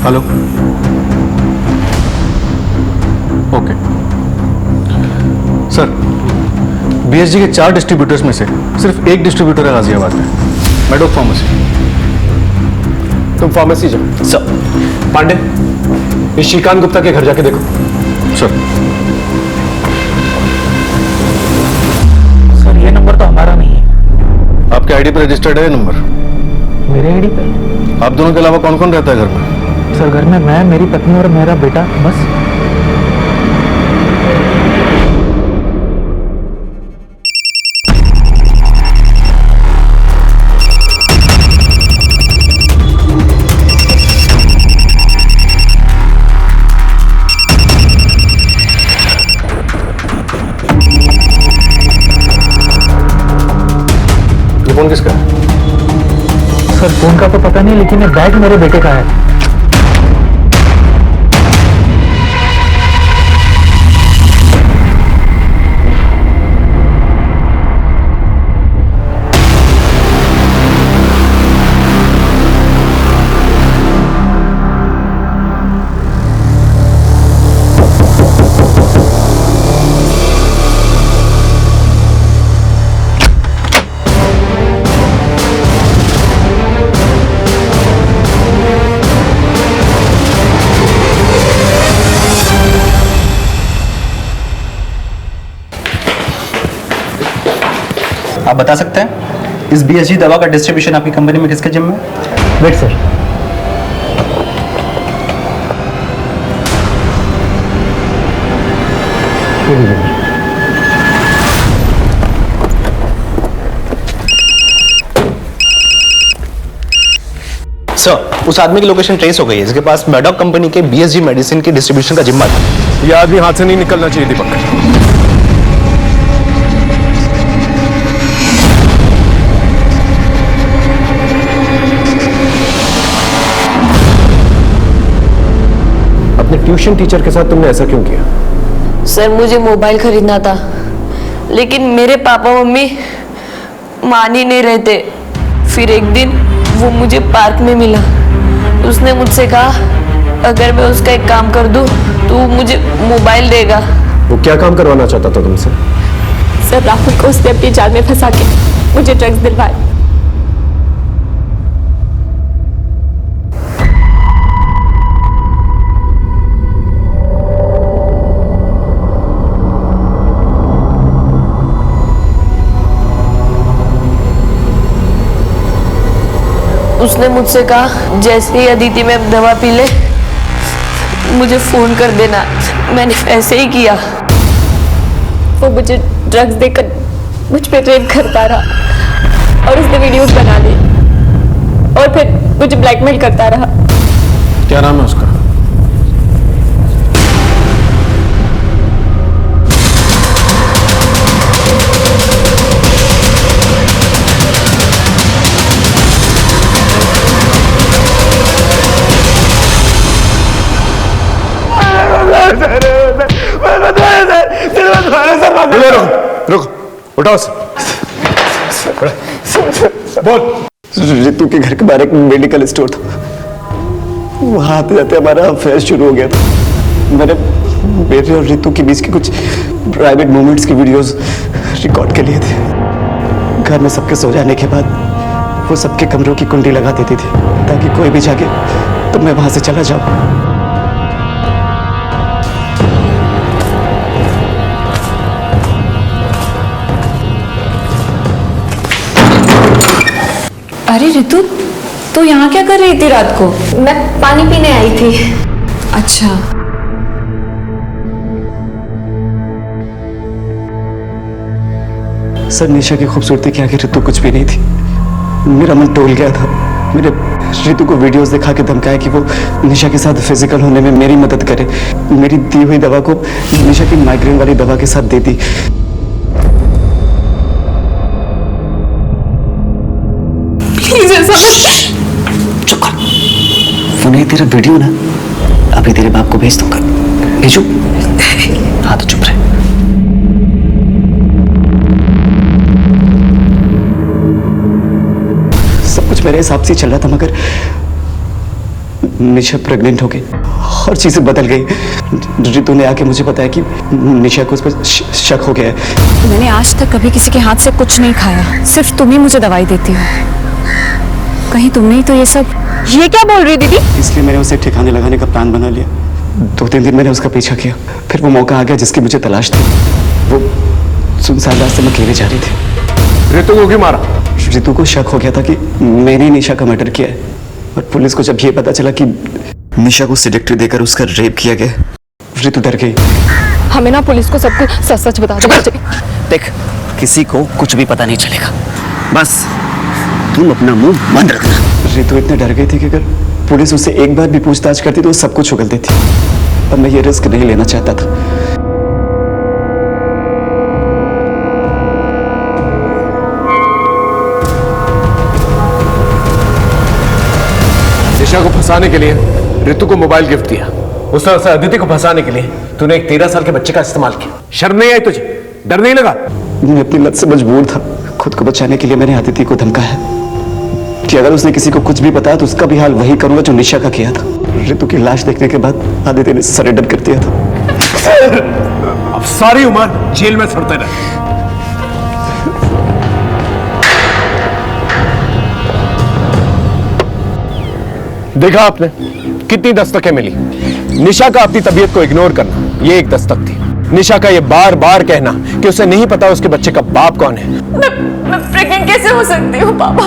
हेलो, ओके सर, बीएसजी के 4 डिस्ट्रीब्यूटर्स में से सिर्फ एक डिस्ट्रीब्यूटर है गाजियाबाद में, मेडोक फार्मेसी। तुम फार्मेसी जाओ। सर। पांडे, इस श्रीकांत गुप्ता के घर जाके देखो। सर। सर ये नंबर तो हमारा नहीं है। आपके आईडी पर रजिस्टर्ड है ये नंबर? मेरे आईडी पे? आप दोनों के अलावा कौन कौन रहता है घर में? सर घर में मैं, मेरी पत्नी और मेरा बेटा, बस। ये फोन किसका है? सर फोन का तो पता नहीं, लेकिन ये बैग मेरे बेटे का है। आप बता सकते हैं इस बीएसजी दवा का डिस्ट्रीब्यूशन आपकी कंपनी में किसके जिम्मे है? Wait sir. सर, उस आदमी की लोकेशन ट्रेस हो गई है जिसके पास मेडॉक कंपनी के बीएसजी मेडिसिन के डिस्ट्रीब्यूशन का जिम्मा था। यह आदमी हाथ से नहीं निकलना चाहिए दीपक। ट्यूशन टीचर के साथ तुमने ऐसा क्यों किया? सर मुझे मोबाइल खरीदना था, लेकिन मेरे पापा मम्मी मान ही नहीं रहे थे। फिर एक दिन वो मुझे पार्क में मिला। उसने मुझसे कहा अगर मैं उसका एक काम कर दूं तो वो मुझे मोबाइल देगा। वो क्या काम करवाना चाहता था तुमसे? सर राहुल को उसने अपनी जाल में फंसा के मुझे ड्रग्स दिलवाए। उसने मुझसे कहा जैसे ही अदिति मैम दवा पी ले मुझे फोन कर देना। मैंने ऐसे ही किया। वो मुझे ड्रग्स देकर मुझ पे रेप करता रहा और उसने वीडियोस बना ली और फिर मुझे ब्लैकमेल करता रहा। क्या नाम है उसका? रुको, उठाओ बोल। रितु के घर के बाहर एक मेडिकल स्टोर था, वहां आते जाते हमारा अफेयर शुरू हो गया था। मैंने मेरे और रितु के बीच के कुछ प्राइवेट मोमेंट्स की वीडियोस रिकॉर्ड कर लिए थे। घर में सबके सो जाने के बाद वो सबके कमरों की कुंडी लगा देती थी ताकि कोई भी जागे तो मैं वहां से चला जाऊं। अरे रितु, तो यहाँ क्या कर रही थी रात को? मैं पानी पीने आई थी। अच्छा। सर निशा की खूबसूरती के आगे रितु कुछ भी नहीं थी। मेरा मन टोल गया था। मैंने रितु को वीडियोस दिखा के धमकाया कि वो निशा के साथ फिजिकल होने में मेरी मदद करे। मेरी दी हुई दवा को निशा की माइग्रेन वाली दवा के साथ दे दी। चुप कर। वो नहीं तेरा वीडियो ना अभी तेरे बाप को भेज दूंगा। भेजू? हाँ तो चुप रहे। सब कुछ मेरे हिसाब से चल रहा था, मगर निशा प्रेग्नेंट हो गई और चीजें बदल गई। रितु ने आके मुझे बताया कि निशा को उस पर शक हो गया है। मैंने आज तक कभी किसी के हाथ से कुछ नहीं खाया, सिर्फ तुम ही मुझे दवाई देती हो। कहीं तुमने ही तो ये सब। ये क्या बोल रही दीदी? इसलिए मैंने उसे ठिकाने लगाने का प्लान बना लिया। 2-3 दिन मैंने उसका पीछा किया, फिर वो मौका आ गया जिसकी मुझे तलाश थी। वो सुनसान रास्ते में अकेले जा रही थी। रितु को क्यों मारा? रितु को शक हो गया था कि मैंने निशा का मर्डर किया है, और पुलिस को जब ये पता चला कि निशा को सेडेक्टिव देकर उसका रेप किया गया, रितु डर गई। हमें ना पुलिस को सब कुछ सच सच बता दो। देख, किसी को कुछ भी पता नहीं चलेगा, बस तुम अपना मुंह बंद रखना। रितु इतने डर गई थी कि अगर पुलिस उससे एक बार भी पूछताछ करती तो वो सब कुछ उगल देती, और मैं ये रिस्क नहीं लेना चाहता था। निशा को फंसाने के लिए रितु को मोबाइल गिफ्ट दिया। उस तरह से अदिति को फंसाने के लिए तूने एक 13 साल के बच्चे का इस्तेमाल किया। शर्म नहीं आई तुझे? डर नहीं लगा? मैं अपनी लत से मजबूर था। खुद को बचाने के लिए मैंने अदिति को धमकाया कि अगर उसने किसी को कुछ भी बताया तो उसका भी हाल वही करूंगा जो निशा का किया था। रितु की लाश देखने के बाद अदिति ने सरेंडर कर दिया था। अब सारी उम्र जेल में सड़ते रहे। देखा आपने कितनी दस्तकें मिली। निशा का अपनी तबीयत को इग्नोर करना, ये एक दस्तक थी। निशा का ये बार बार कहना कि उसे नहीं पता उसके बच्चे का बाप कौन है। मैं प्रेग्नेंट कैसे हो सकती हूँ पापा?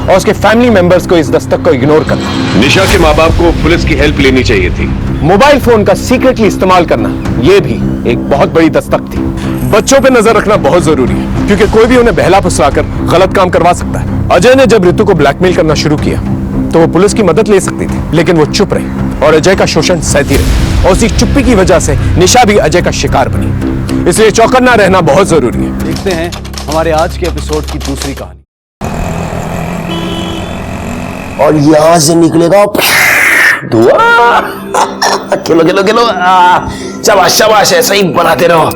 और उसके फैमिली मेंबर्स को इस दस्तक को इग्नोर करना। निशा के माँ बाप को पुलिस की हेल्प लेनी चाहिए थी। मोबाइल फोन का सीक्रेटली इस्तेमाल करना, यह भी एक बहुत बड़ी दस्तक थी। बच्चों पे नजर रखना बहुत जरूरी है, क्योंकि कोई भी उन्हें बहला फुसलाकर गलत काम करवा सकता है। अजय ने जब रितु को ब्लैकमेल करना शुरू किया तो वो पुलिस की मदद ले सकती थी, लेकिन वो चुप रही और अजय का शोषण सहती रही, और उसी चुप्पी की वजह से निशा भी अजय का शिकार बनी। इसलिए चौकन्ना रहना बहुत जरूरी है। देखते हैं हमारे आज के एपिसोड की दूसरी कहानी। और यहां से निकलेगा दुआ खिलो खिलो खिलो, शाबाश शाबाश, ऐसा ही बनाते रहो।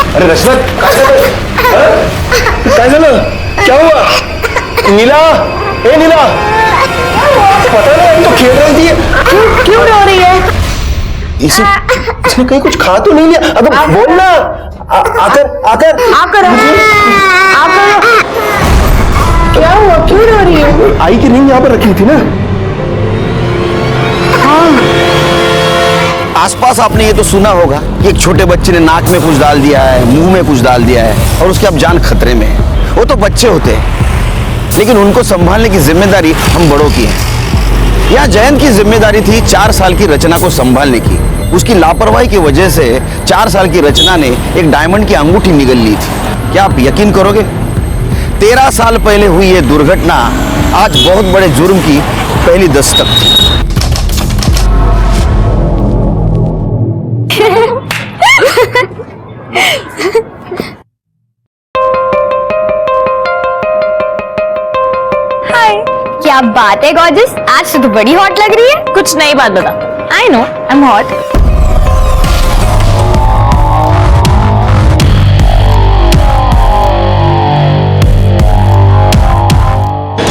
अरे रश्मत, काय झालं? क्या हुआ? नीला, ए नीला, पता नहीं, तो खेल रही थी। क्यों रो रही है? इसने कहीं कुछ खा तो नहीं लिया? अब बोल ना। आकर क्या हुआ? क्यों रो रही है? आई की रिंग यहाँ पर रखी थी ना। आसपास आपने ये तो सुना होगा कि एक छोटे बच्चे ने नाक में कुछ डाल दिया है, मुंह में कुछ डाल दिया है और उसकी अब जान खतरे में है। वो तो बच्चे होते हैं, लेकिन उनको संभालने की जिम्मेदारी हम बड़ों की है। यहाँ जयंत की जिम्मेदारी थी 4 साल की रचना को संभालने की। उसकी लापरवाही की वजह से 4 साल की रचना ने एक डायमंड की अंगूठी निगल ली थी। क्या आप यकीन करोगे, 13 साल पहले हुई ये दुर्घटना आज बहुत बड़े जुर्म की पहली दस्तक थी। हाय, क्या बात है गॉर्जियस, आज तो बड़ी हॉट लग रही है। कुछ नई बात बता। I know, I am hot.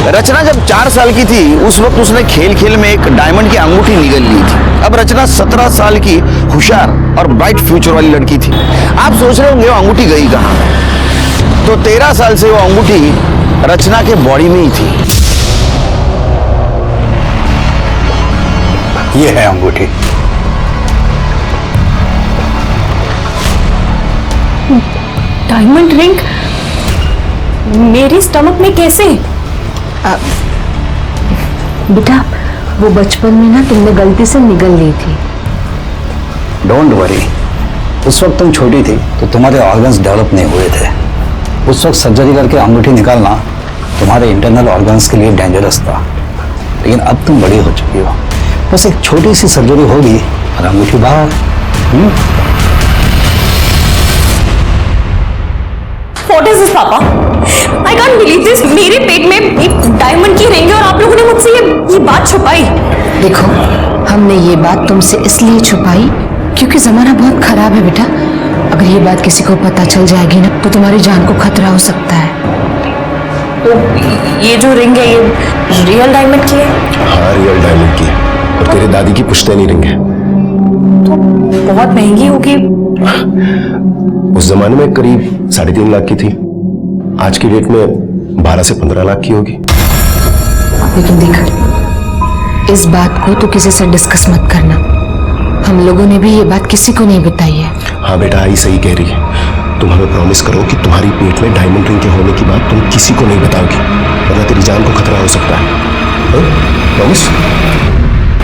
Rachna जब 4 साल की थी उस वक्त उसने खेल खेल में एक डायमंड की अंगूठी निगल ली थी। अब रचना 17 साल की होशियार और ब्राइट फ्यूचर वाली लड़की थी। आप सोच रहे होंगे वो अंगूठी गई कहाँ? तो 13 साल से वो अंगूठी रचना के बॉडी में ही थी। ये है अंगूठी। डायमंड रिंग मेरी स्टमक में कैसे? बेटा, वो बचपन में ना तुमने गलती से निगल ली थी। डोंट वरी, उस वक्त तुम छोटी थी तो तुम्हारे ऑर्गन्स डेवलप नहीं हुए थे। उस वक्त सर्जरी करके अंगूठी निकालना तुम्हारे इंटरनल ऑर्गन्स के लिए डेंजरस था, लेकिन अब तुम बड़ी हो चुकी हो। बस एक छोटी सी सर्जरी होगी और अंगूठी बाहर। What is this, पापा? I can't believe this. मेरे पेट में एक डायमंड की रिंग है और आप लोगों ने मुझसे ये बात छुपाई। देखो, हमने ये बात तुमसे इसलिए छुपाई क्योंकि जमाना बहुत खराब है बेटा। अगर ये बात किसी को पता चल जाएगी ना तो तुम्हारी जान को खतरा हो सकता है। तो ये जो रिंग है ये रियल डायमंड की है? हाँ, रियल डायमंड की, और तेरे दादी की पुश्तैनी रिंग है। तो बहुत महंगी होगी। उस जमाने में करीब 3.5 लाख की थी, आज की डेट में 12 से 15 लाख की होगी। लेकिन देख, इस बात को तो किसी से डिस्कस मत करना। हम लोगों ने भी ये बात किसी को नहीं बताई है। हाँ बेटा, आई सही कह रही है। तुम हमें प्रॉमिस करो कि तुम्हारी पेट में डायमंड रिंग के होने की बात तुम किसी को नहीं बताओगी, वरना तेरी जान को खतरा हो सकता है। प्रॉमिस?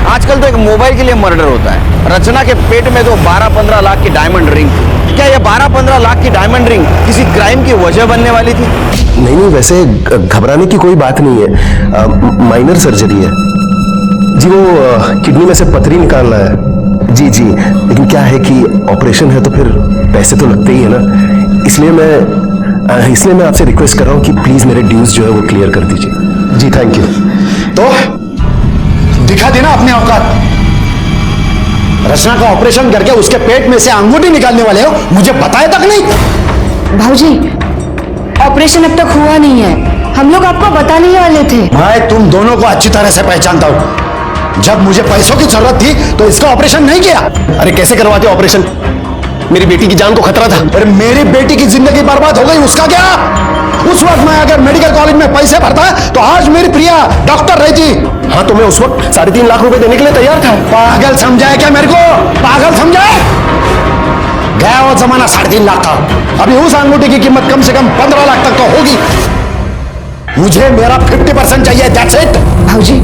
आजकल तो एक मोबाइल के लिए मर्डर होता है। रचना के पेट में तो 12-15 लाख की डायमंड रिंग थी। क्या ये 12-15 लाख की डायमंड रिंग किसी क्राइम की वजह बनने वाली थी? नहीं, वैसे घबराने की कोई बात नहीं है। माइनर सर्जरी है जी, वो किडनी में से पथरी निकालना है। जी, लेकिन क्या है कि ऑपरेशन है तो फिर पैसे तो लगते ही है ना, इसलिए मैं आपसे रिक्वेस्ट कर रहा हूँ कि प्लीज मेरे ड्यूज जो है वो क्लियर कर दीजिए। जी थैंक यू। तो दिखा देना अपने औकात। रचना का ऑपरेशन करके उसके पेट में से अंगूठी निकालने वाले हो, मुझे बताया तक नहीं। भाऊजी, ऑपरेशन अब तक हुआ नहीं है, हम लोग आपको बताने ही वाले थे। मैं तुम दोनों को अच्छी तरह से पहचानता हूँ। जब मुझे पैसों की जरूरत थी तो इसका ऑपरेशन नहीं किया। अरे कैसे करवाते ऑपरेशन? मेरी बेटी की जान को खतरा था। अरे मेरी बेटी की जिंदगी बर्बाद हो गई, उसका क्या? उस वक्त मैं अगर मेडिकल कॉलेज में पैसे भरता तो आज मेरी प्रिया डॉक्टर रहती। हाँ, तो मैं उस वक्त 3.5 लाख रुपए देने के लिए तैयार था। पागल समझाए क्या मेरे को? पागल समझाए? गया वो जमाना 3.5 लाख था। अभी उस अंगूठी की कीमत कम से कम 15 लाख तक तो होगी। मुझे मेरा 50% चाहिए, दैट्स इट। भाऊजी,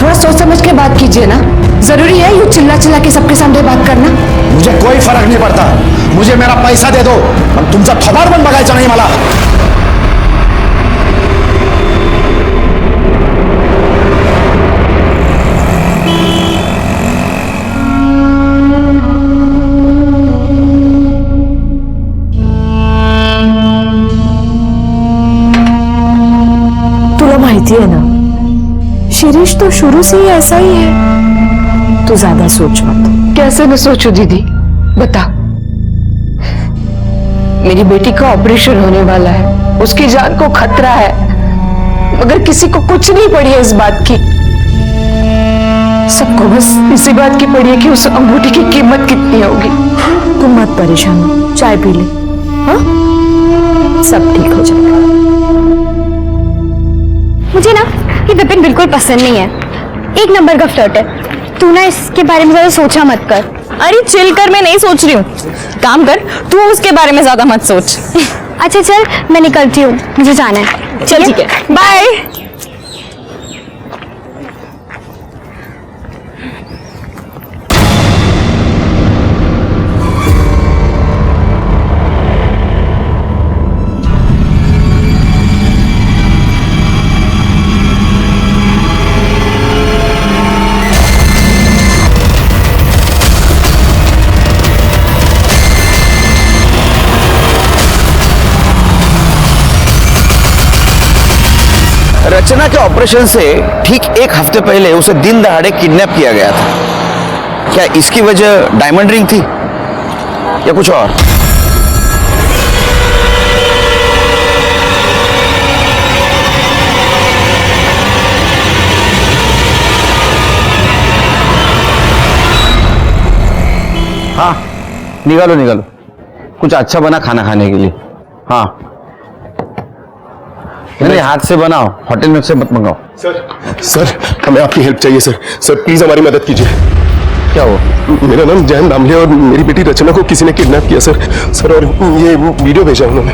थोड़ा सोच समझ के बात कीजिए ना। जरूरी है यूं चिल्ला चिल्ला के सबके सामने बात करना? मुझे कोई फरक नहीं पड़ता, मुझे मेरा पैसा दे दो, पण तुमचा थोबाड पण बघायचा नाही मला. तुला माहिती है ना, शिरीष तो शुरू से ही ऐसा ही है। तू ज्यादा सोच मत। कैसे न सोचू दीदी, बता। मेरी बेटी का ऑपरेशन होने वाला है, उसकी जान को खतरा है, मगर किसी को कुछ नहीं पड़ी है इस बात की। सबको बस इसी बात की पड़ी है कि उस अंगूठी की कीमत कितनी होगी। तुम मत परेशान हो, चाय पी ले, हाँ? सब ठीक हो जाएगा। मुझे ना ये विपिन बिल्कुल पसंद नहीं है, एक नंबर का फ्लर्ट है। तू ना इसके बारे में ज्यादा सोचा मत कर। अरे चिल कर, मैं नहीं सोच रही हूँ। काम कर, तू उसके बारे में ज्यादा मत सोच। अच्छा चल, मैं निकलती हूँ, मुझे जाना है। चल ठीक है, बाय। रचना के ऑपरेशन से ठीक एक हफ्ते पहले उसे दिन दहाड़े किडनैप किया गया था। क्या इसकी वजह डायमंड रिंग थी या कुछ और? हाँ निकालो निकालो, कुछ अच्छा बना खाना खाने के लिए। हाँ नहीं, हाथ से बनाओ, होटल में से मत मंगाओ। सर हमें आपकी हेल्प चाहिए सर। सर प्लीज हमारी मदद कीजिए। क्या हुआ? मेरा नाम जयन नामले और मेरी बेटी रचना को किसी ने किडनैप किया सर। सर और ये वीडियो भेजा उन्होंने।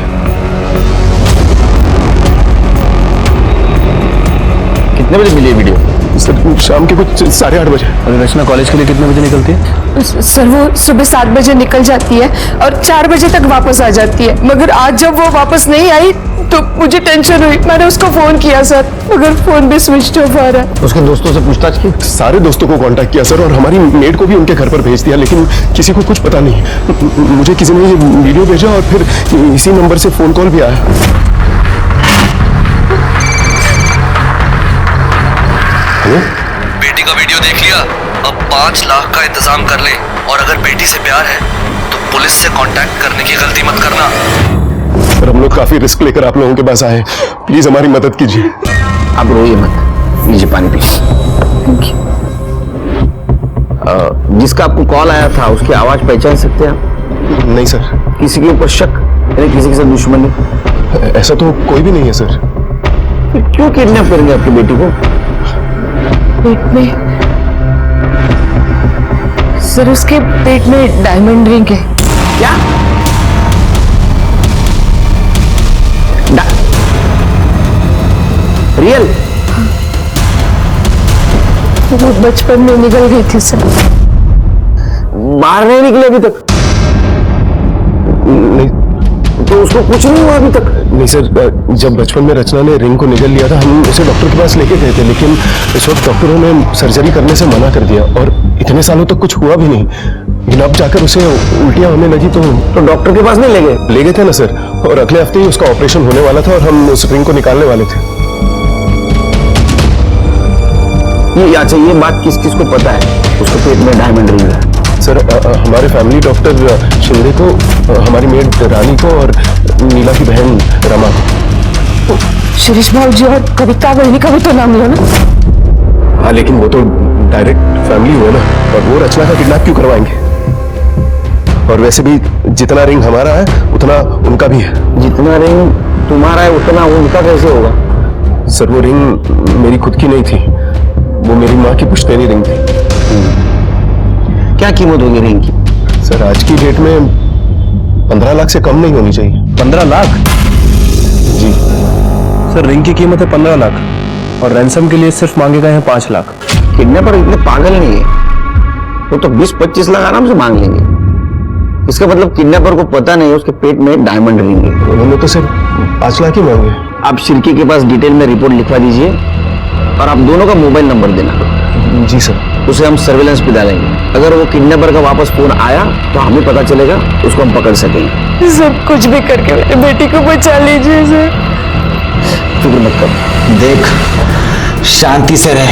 कितने बजे मिली वीडियो? सर शाम के कुछ 8:30 बजे। और रचना कॉलेज के लिए कितने बजे निकलती है? सर वो सुबह 7 बजे निकल जाती है और 4 बजे तक वापस आ जाती है, मगर आज जब वो वापस नहीं आई तो मुझे टेंशन हुई। मैंने उसको फोन किया सर, मगर फोन भी स्विच ऑफ आ रहा है। उसके दोस्तों से पूछताछ की? सारे दोस्तों को कांटेक्ट किया सर, और हमारी मेड को भी उनके घर पर भेज दिया, लेकिन किसी को कुछ पता नहीं। मुझे किसी ने ये वीडियो भेजा और फिर इसी नंबर से फोन कॉल भी आया। हेलो? बेटी का वीडियो देख लिया? अब 5 लाख का इंतजाम कर ले, और अगर बेटी से प्यार है तो पुलिस से कांटेक्ट करने की गलती मत करना। सर हम लोग काफी रिस्क लेकर आप लोगों के पास आए, प्लीज हमारी मदद कीजिए। आप रोइए मत, लीजिए पानी पी। जिसका आपको कॉल आया था उसकी आवाज पहचान सकते हैं आप? नहीं सर। किसी के ऊपर शक यानी किसी के साथ दुश्मनी? ऐसा तो कोई भी नहीं है सर। फिर क्यों किडनैप करेंगे आपकी बेटी को? पेट में सर, उसके पेट में डायमंड रिंग है। क्या? रियल? वो बचपन में निकल गई थी सर। बाहर नहीं निकले अभी तक? नहीं। तो उसको कुछ नहीं हुआ अभी तक? नहीं सर, जब बचपन में रचना ने रिंग को निगल लिया था, हम उसे डॉक्टर के पास लेके गए थे, लेकिन इस वक्त डॉक्टरों ने सर्जरी करने से मना कर दिया, और इतने सालों तक कुछ हुआ भी नहीं। लेकिन अब जाकर उसे उल्टियां होने लगी तो डॉक्टर के पास नहीं ले गए? ले गए थे ना सर, और अगले हफ्ते ही उसका ऑपरेशन होने वाला था और हम उस रिंग को निकालने वाले थे। ये बात किस किस को पता है उसके पेट में डायमंड रिंग है? सर हमारे फैमिली डॉक्टर शिंदे को, हमारी मेड रानी को, और नीला की बहन रमा को। शिरीष भाजी और कविता बहनी का भी तो नाम लो ना। हाँ लेकिन वो तो डायरेक्ट फैमिली हुआ ना, और वो रचना का किडनैप क्यों करवाएंगे? और वैसे भी जितना रिंग हमारा है उतना उनका भी है। जितना रिंग तुम्हारा है उतना उनका कैसे होगा? सर वो रिंग मेरी खुद की नहीं थी, वो मेरी माँ की पुश्तैनी रिंग थी। क्या कीमत होगी रिंग की? सर आज की डेट में 15 लाख से कम नहीं होनी चाहिए। 15 लाख? जी सर रिंग की कीमत है 15 लाख, और रैंसम के लिए सिर्फ मांगे गए हैं 5 लाख। किडनैपर इतने पागल नहीं है, वो तो 20-25 लाख आराम से मांग लेंगे। इसका मतलब किडनैपर को पता नहीं है उसके पेट में डायमंड रिंग है। उन्होंने तो सिर्फ 5 लाख ही मांगे। आप शिर्की के पास डिटेल में रिपोर्ट लिखवा दीजिए और आप दोनों का मोबाइल नंबर देना। जी सर। उसे हम सर्विलेंस पे डालेंगे। अगर वो किडनैपर का वापस फोन आया तो हमें पता चलेगा, उसको हम पकड़ सकेंगे। सब कुछ भी करके मेरे बेटी को बचा लीजिए सर। फिक्र मत कर। देख, शांति से रह,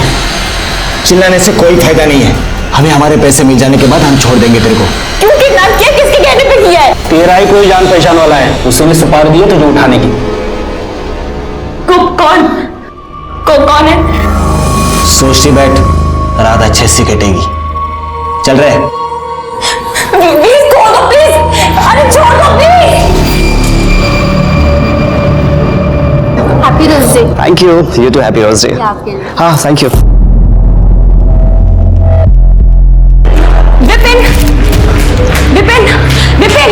चिल्लाने से कोई फायदा नहीं है। हमें हमारे पैसे मिल जाने के बाद हम छोड़ देंगे तेरे को। क्यों किडनैप किया, किसके कहने पे किया है? तेरा ही कोई जान पहचान वाला है, उसी ने सुपारी दी है तुझे उठाने की। कौन है? सोचती बैठ, रात अच्छे से कटेगी। चल रहे। प्लीज छोड़ दो, प्लीज। अरे छोड़ दो please. Happy rose day. Thank you, you too happy rose day. हाँ thank you. Vipin, Vipin, Vipin.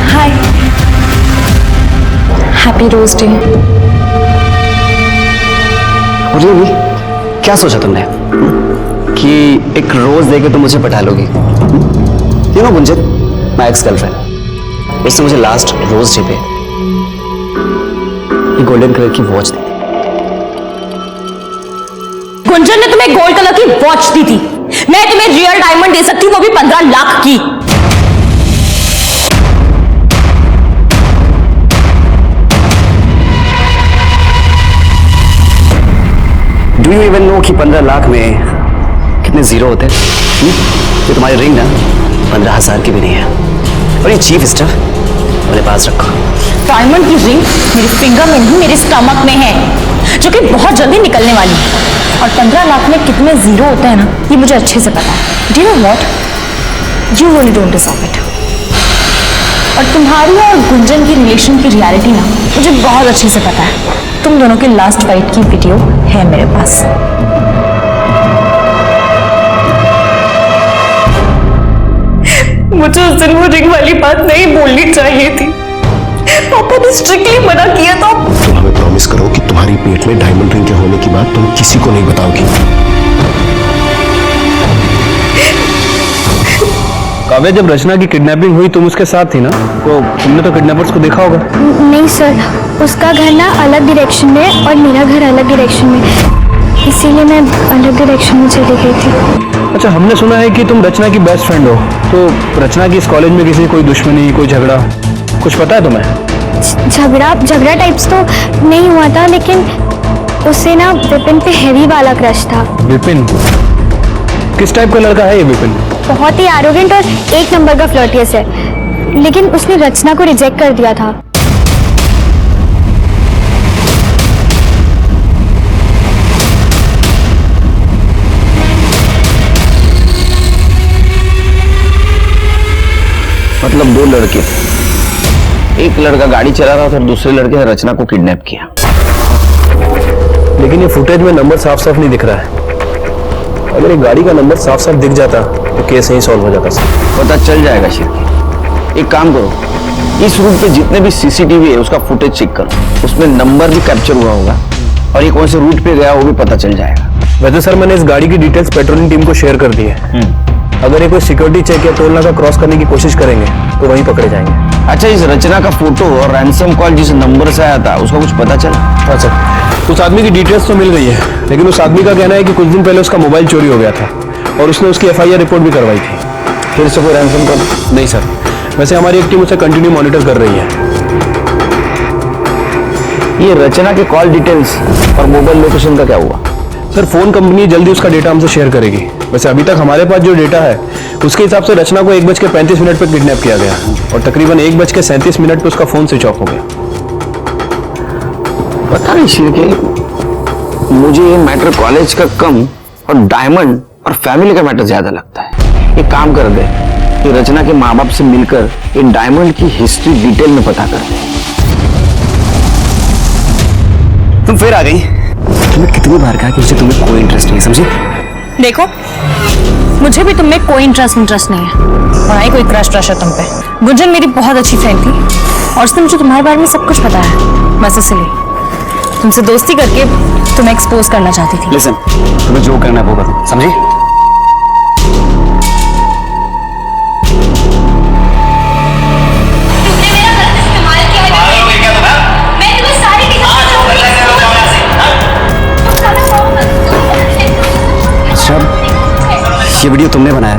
Hi. Happy rose day. Really? क्या सोचा तुमने कि एक रोज देके तुम मुझे पटा लोगी? You know Gunjan, my ex girlfriend, उसने मुझे लास्ट रोज डे पे ये गोल्डन कलर की वॉच दी थी। गुंजन ने तुम्हें गोल्ड कलर की वॉच दी थी। मैं तुम्हें रियल डायमंड दे सकती हूँ, वो भी 15 लाख की। डू यू इवन नो कि 15 लाख में कितने जीरो होते हैं? ये तुम्हारी रिंग ना 15,000 की भी नहीं है, और ये चीफ स्टफ अपने पास रखो। डायमंड की रिंग मेरे फिंगर में नहीं, मेरे स्टमक में है, जो कि बहुत जल्दी निकलने वाली है। और 15 लाख में कितने जीरो होते हैं ना, ये मुझे अच्छे से पता है। Do you know what? You really don't deserve it. और तुम्हारी और गुंजन की रिलेशन की रियलिटी ना मुझे बहुत अच्छे से पता है। तुम दोनों की लास्ट फाइट की वीडियो है मेरे पास। मुझे उस दिन वो रिंग वाली बात नहीं बोलनी चाहिए थी। पापा ने स्ट्रिक्टली मना किया था। तुम हमें प्रॉमिस करो कि तुम्हारी पेट में डायमंड रिंग के होने की बात तुम किसी को नहीं बताओगी। काव्या, जब रचना की किडनैपिंग हुई तुम उसके साथ थी ना, तो तुमने तो किडनैपर्स को देखा होगा। नहीं सर, उसका घर ना अलग डायरेक्शन में और मेरा घर अलग डायरेक्शन में, इसीलिए मैं अलग डायरेक्शन में चली गई थी। अच्छा, हमने सुना है कि तुम रचना की बेस्ट फ्रेंड हो, तो रचना की इस कॉलेज में किसी कोई दुश्मनी, कोई झगड़ा, कुछ पता है तुम्हें? झगड़ा टाइप्स तो नहीं हुआ था, लेकिन उससे ना विपिन पे हैवी वाला क्रश था। विपिन? किस टाइप का लड़का है ये विपिन? बहुत ही एरोगेंट और एक नंबर का फ्लर्टियस है, लेकिन उसने रचना को रिजेक्ट कर दिया था। मतलब 2 लड़के, एक लड़का गाड़ी चला रहा था और दूसरे लड़के ने रचना को किडनैप किया। लेकिन ये फुटेज में नंबर साफ साफ नहीं दिख रहा है। अगर एक गाड़ी का नंबर साफ साफ दिख जाता तो केस यही सॉल्व हो जाता सर। पता चल जाएगा शिरकी। एक काम करो, इस रूट पे जितने भी सीसीटीवी है उसका फुटेज चेक करो, उसमें नंबर भी कैप्चर हुआ होगा और ये कौन से रूट पे गया वो भी पता चल जाएगा। वैसे सर, मैंने इस गाड़ी की डिटेल्स पेट्रोलिंग टीम को शेयर कर दी है। अगर ये कोई सिक्योरिटी चेक या टोल नाका क्रॉस करने की कोशिश करेंगे तो वहीं पकड़े जाएंगे। अच्छा, इस रचना का फोटो और रैंसम कॉल जिस नंबर से आया था उसका कुछ पता चला? हाँ सर, उस आदमी की डिटेल्स तो मिल गई है, लेकिन उस आदमी का कहना है कि कुछ दिन पहले उसका मोबाइल चोरी हो गया था और उसने उसकी FIR रिपोर्ट भी करवाई थी। फिर से कोई रैंसम कॉल? नहीं सर, वैसे हमारी एक टीम उसे कंटिन्यू मॉनिटर कर रही है। ये रचना के कॉल डिटेल्स और मोबाइल लोकेशन का क्या हुआ? सर, फोन कंपनी जल्दी उसका डेटा हमसे शेयर करेगी। वैसे अभी तक हमारे पास जो डेटा है उसके हिसाब से रचना को 1:35 पे किडनैप किया गया और तकरीबन 1:37 पे उसका फोन स्विच ऑफ हो गया। पता नहीं शिरकी, मुझे ये मैटर कॉलेज का कम और डायमंड और फैमिली का मैटर ज्यादा लगता है। एक काम कर दे कि रचना के माँ बाप से मिलकर ये डायमंड की हिस्ट्री डिटेल में पता कर दे। तुम फिर आ गई। तुम्हें कितनी बार कहा कि मुझे तुम्हें कोई इंटरेस्ट नहीं, समझी? देखो, मुझे भी तुममें कोई इंटरेस्ट नहीं है और ना ही कोई क्रश है तुम पे। गुंजन मेरी बहुत अच्छी फ्रेंड थी और उसने मुझे तुम्हारे बारे में सब कुछ बताया, बस इसलिए। तुमसे दोस्ती करके तुम्हें एक्सपोज करना चाहती थी। लिसन, तुम्हें जो करना है वो करो, समझी? ये वीडियो तुमने बनाया?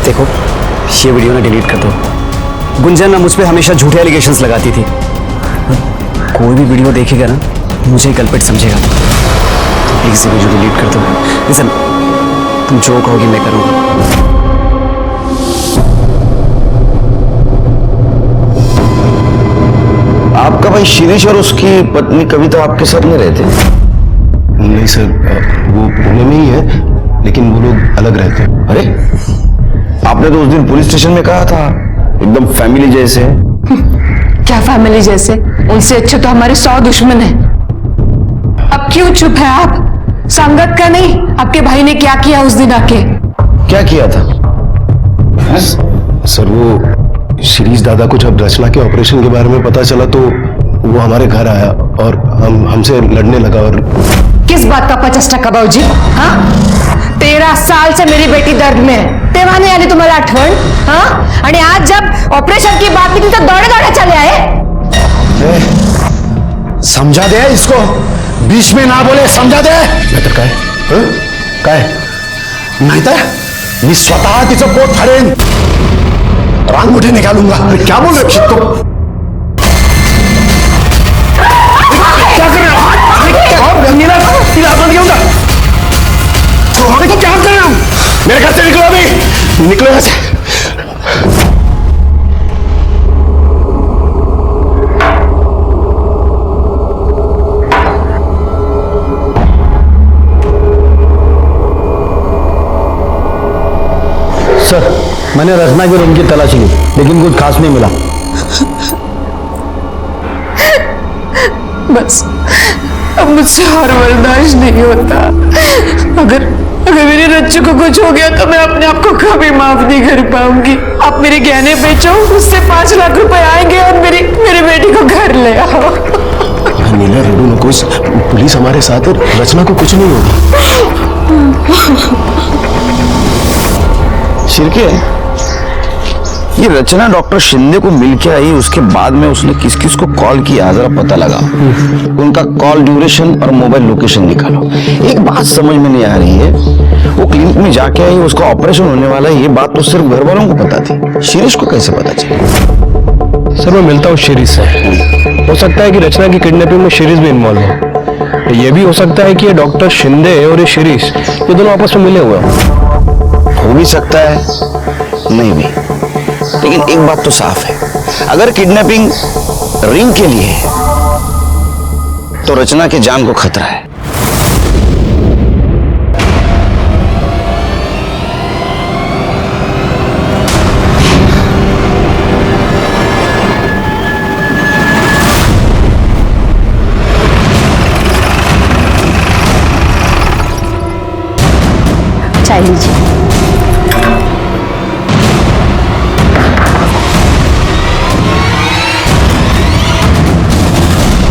देखो, ये वीडियो ना डिलीट कर दो। गुंजन ना मुझ पे हमेशा झूठे एलिगेशंस लगाती थी। कोई भी वीडियो देखेगा ना मुझे कल्पित समझेगा। प्लीज ये वीडियो डिलीट कर दो। लिसन, तुम जो कहोगी मैं करूंगा। आपका भाई शिरीष और उसकी पत्नी कविता आपके साथ में रहते हैं? नहीं सर, वो पुणे में ही है, लेकिन वो लोग अलग रहते हैं। अरे, आपने तो उस दिन पुलिस स्टेशन में कहा था एकदम फैमिली जैसे। क्या फैमिली जैसे? उनसे अच्छे तो हमारे 100 दुश्मन हैं। अब क्यों चुप है आप? संगत का नहीं, आपके भाई ने क्या किया उस दिन आके? क्या किया था? सर, वो शिरीष दादा को जब रचना के ऑपरेशन के बारे में पता चला तो वो हमारे घर आया और हमसे लड़ने लगा। और किस बात का 50% भाऊजी? हाँ, 13 साल से मेरी बेटी दर्द में है, तेव्हा नहीं आली तुम्हाला आठवण? हाँ, आणि आज जब ऑपरेशन की बात निकली तो दौड़े दौड़े चले आए। समझा दे इसको, बीच में ना बोले, समझा दे। नाहीतर काय? काय? नाहीतर मी स्वतः तिचं पोट फाडेन, रांगोटी निकालूंगा। क्या बोल रहे हो तुम? क्या कर रहे हो? क्या कर रहे हो? मेरे घर से निकलो अभी, निकलो यहाँ से। सर, मैंने रचना के रूम की तलाशी ली, लेकिन कुछ खास नहीं मिला। बस अब मुझसे और बर्दाश्त नहीं होता। अगर मेरी रच्चू को कुछ हो गया तो मैं अपने आप को कभी माफ नहीं कर पाऊंगी। आप मेरे गहने बेचो, उससे 5 लाख रुपए आएंगे और मेरी बेटी को घर ले आओ। नीला, रेडू नकोस, पुलिस हमारे साथ है, रचना को कुछ नहीं होगा। शिरके, ये रचना डॉक्टर शिंदे को मिल के आई, उसके बाद में उसने किस किस को कॉल किया जरा पता लगा। उनका कॉल ड्यूरेशन और मोबाइल लोकेशन निकालो। एक बात समझ में नहीं आ रही है, वो क्लिनिक में जाके आई, उसका ऑपरेशन होने वाला है, ये बात तो सिर्फ घर वालों को पता थी, शिरीष को कैसे पता चला? सर, मैं मिलता हूँ शिरीष से। हो सकता है कि रचना की किडनैपिंग में शिरीष भी इन्वॉल्व हो। ये भी हो सकता है कि ये डॉक्टर शिंदे और ये शिरीष, ये दोनों आपस में मिले हुए हो भी सकता है, नहीं भी। लेकिन एक बात तो साफ है, अगर किडनैपिंग रिंग के लिए है तो रचना की जान को खतरा है। चाय लीजिए।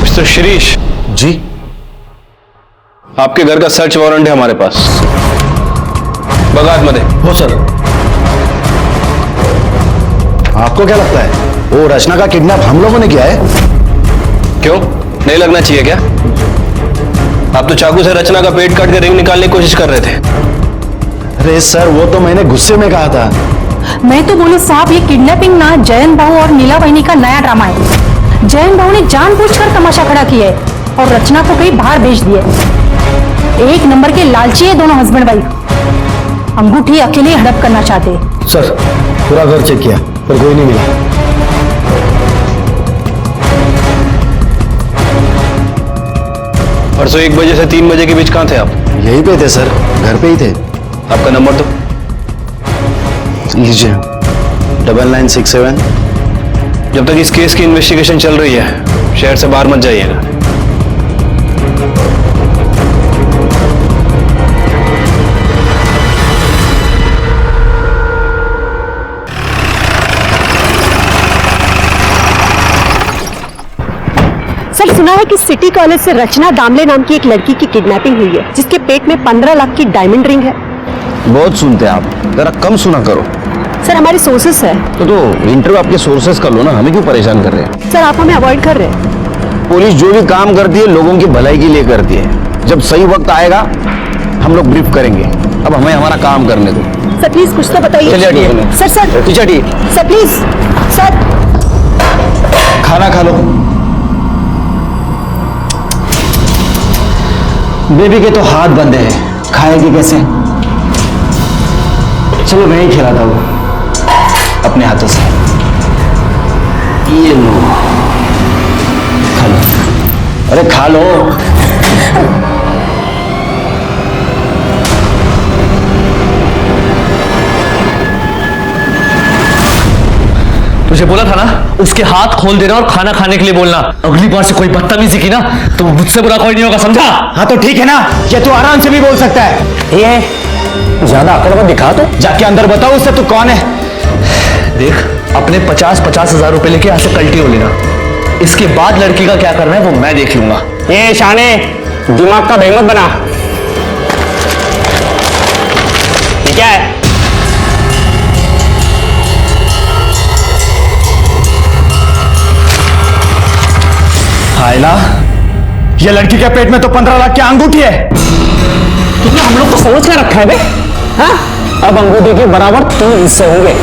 मिस्टर शिरीष जी, आपके घर का सर्च वारंट है हमारे पास, बगात मध्ये। हो सर। आपको क्या लगता है वो रचना का किडनैप हम लोगों ने किया है? क्यों, नहीं लगना चाहिए क्या? आप तो चाकू से रचना का पेट काट के रिंग निकालने की कोशिश कर रहे थे। अरे सर, वो तो मैंने गुस्से में कहा था। मैं तो बोली साहब, ये किडनैपिंग ना जयन भाऊ और नीला बहनी का नया ड्रामा है। जयन भाऊ ने जानबूझकर तमाशा खड़ा किया है और रचना को कहीं बाहर भेज दिया। एक नंबर के लालची है दोनों हस्बैंड वाइफ, अंगूठी अकेले हड़प करना चाहते हैं। सर, पूरा घर चेक किया पर कोई नहीं मिला। परसों 1 बजे से 3 बजे के बीच कहाँ थे आप? यहीं पे थे सर, घर पे ही थे। आपका नंबर दो। लीजिए, 9967। जब तक इस केस की इन्वेस्टिगेशन चल रही है, शहर से बाहर मत जाइएगा। सर सुना है कि सिटी कॉलेज से रचना दामले नाम की एक लड़की की किडनैपिंग हुई है जिसके पेट में 15 लाख की डायमंड रिंग है। बहुत सुनते हैं आप, जरा कम सुना करो। सर हमारे सोर्सेस है। तो इंटरव्यू आपके सोर्सेस का लो ना, हमें क्यों परेशान कर रहे हैं? सर आप हमें अवॉइड कर रहे हैं। पुलिस जो भी काम करती है लोगों की भलाई के लिए करती है। जब सही वक्त आएगा हम लोग ब्रीफ करेंगे, अब हमें हमारा काम करने दो। सर प्लीज कुछ तो बताइए। चलिए हटिए। सर सर पीछे हटिए। Sir please sir. खाना खा लो। बेबी के तो हाथ बंद है, खाएगी कैसे? चलो मैं ही खिलाता हूँ अपने हाथों से। ये लो, खा लो। अरे खा लो। तुझे बोला था ना उसके हाथ खोल देना और खाना खाने के लिए बोलना। अगली बार से कोई बदतमीजी की ना तो मुझसे बुरा कोई नहीं होगा, समझा? हाँ तो ठीक है ना, ये तू आराम से भी बोल सकता है। ये ज्यादा अकड़ मत दिखा, तो जाके अंदर बताओ उससे तू कौन है। देख अपने 50-50 हजार रुपए लेके यहाँ से कल्टी हो लेना। इसके बाद लड़की का क्या करना है वो मैं देख लूंगा। ये शाने दिमाग का बेमत बना। ये क्या है? आयला, ये लड़की के पेट में तो 15 लाख की अंगूठी है। तुमने हम लोग को समझ कर रखा है बे? हाँ? अब अंगूठी के बराबर 3 हिस्से होंगे,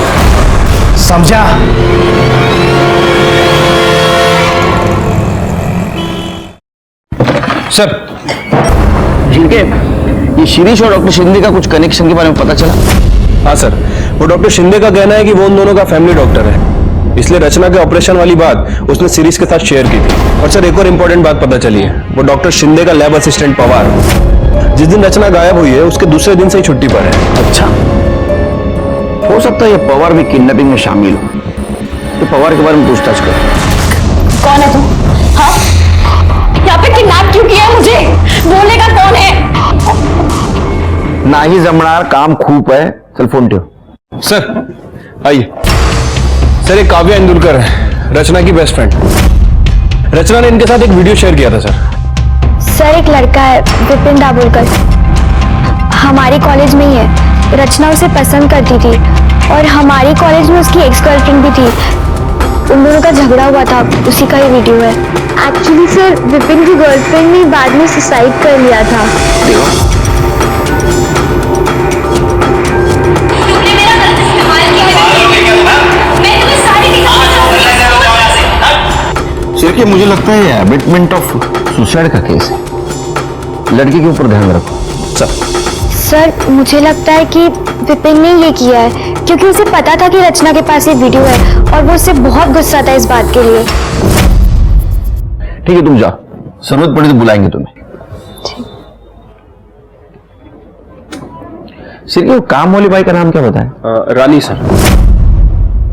समझा? सर ठीक है, ये शिरीष और डॉक्टर शिंदे का कुछ कनेक्शन के बारे में पता चला? हाँ सर, वो डॉक्टर शिंदे का कहना है कि वो उन दोनों का फैमिली डॉक्टर है, इसलिए रचना के ऑपरेशन वाली बात उसने सीरीज के साथ शेयर की थी। और सर एक और इम्पोर्टेंट बात पता चली है, वो डॉक्टर शिंदे का लैब असिस्टेंट पवार जिस दिन रचना गायब हुई है उसके दूसरे दिन से ही छुट्टी पर है। अच्छा, हो सकता है ये पवार भी किडनैपिंग में शामिल हो। तो पवार के बारे में पूछताछ कर। कौन है तू? हाँ? यहाँ पे किडनैप क्यों किया है मुझे? बोलने का कौन है? ना ही जमणार काम खूब है, चल फोन ठेव। सर आइए। सर एक काव्या इंदुलकर है, रचना की बेस्ट फ्रेंड। रचना ने इनके साथ एक वीडियो शेयर किया था सर एक लड़का है विपिन दाभोलकर, हमारी कॉलेज में ही है। रचना उसे पसंद करती थी और हमारी कॉलेज में उसकी एक्स गर्लफ्रेंड भी थी। उन दोनों का झगड़ा हुआ था, उसी का ये वीडियो है। एक्चुअली सर विपिन की गर्लफ्रेंड ने बाद में सुसाइड कर लिया था। सिर्फ मुझे लगता है एबेटमेंट ऑफ सुसाइड का केस है, लड़की के ऊपर ध्यान रखो। सर मुझे लगता है कि विपिन ने ये किया है क्योंकि उसे पता था कि रचना के पास ये वीडियो है और वो उससे बहुत गुस्सा था इस बात के लिए। ठीक है तुम जाओ, जरूरत पड़ी तो बुलाएंगे तुम्हें। सिर्फ काम वाली बाई का नाम क्या बताया? रानी सर।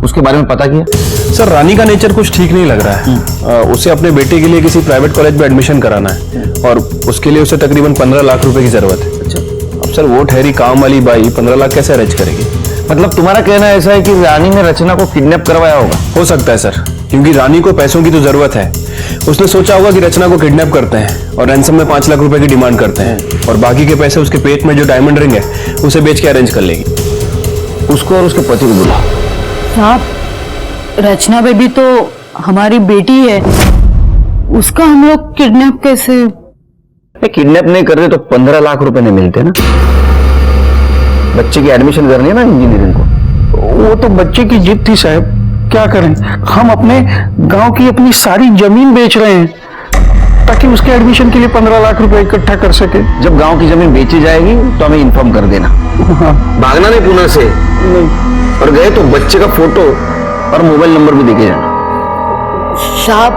उसके बारे में पता किया? सर रानी का नेचर कुछ ठीक नहीं लग रहा है। उसे अपने बेटे के लिए किसी प्राइवेट कॉलेज में एडमिशन कराना है और उसके लिए उसे तकरीबन 15 लाख रुपए की जरूरत है। अच्छा, अब सर वो ठहरी काम वाली बाई 15 लाख कैसे अरेंज करेगी? मतलब तुम्हारा कहना ऐसा है कि रानी ने रचना को किडनैप करवाया होगा? हो सकता है सर, क्योंकि रानी को पैसों की तो जरूरत है। उसने सोचा होगा कि रचना को किडनैप करते हैं और रैंसम में 5 लाख रुपए की डिमांड करते हैं और बाकी के पैसे उसके पेट में जो डायमंड रिंग है उसे बेच के अरेंज कर लेगी। उसको और उसके पति को बुला। साहब रचना बेबी तो हमारी बेटी है, उसका हम लोग किडनैप कैसे? किडनैप नहीं कर रहे तो 15 लाख रुपए नहीं मिलते ना। बच्चे की एडमिशन करनी है ना इंजीनियरिंग को। वो तो बच्चे की जिद थी साहब, क्या करें, हम अपने गांव की अपनी सारी जमीन बेच रहे हैं ताकि उसके एडमिशन के लिए 15 लाख रुपए इकट्ठा कर सके। जब गांव की जमीन बेची जाएगी तो हमें इन्फॉर्म कर देना। भागना नहीं पुणे से, और गए तो बच्चे का फोटो और मोबाइल नंबर भी देके जाना। साहब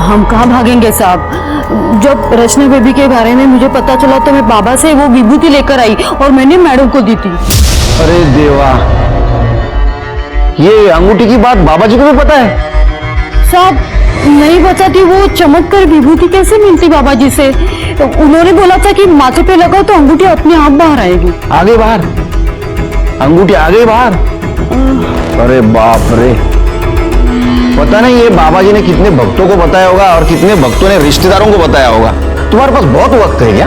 हम कहाँ भागेंगे साहब, जब रचना बेबी के बारे में मुझे पता चला तो मैं बाबा से वो विभूति लेकर आई और मैंने मैडम को दी थी। अरे देवा, ये अंगूठी की बात बाबा जी को भी पता है? साहब नहीं पता थी, वो चमक कर विभूति कैसे मिलती बाबा जी से? उन्होंने बोला था कि माथे पे लगाओ तो अंगूठी अपने आप बाहर आएगी। आगे बाहर? अंगूठी आगे बाहर? अरे बाप रे, पता नहीं ये बाबा जी ने कितने भक्तों को बताया होगा और कितने भक्तों ने रिश्तेदारों को बताया होगा। तुम्हारे पास बहुत वक्त है क्या?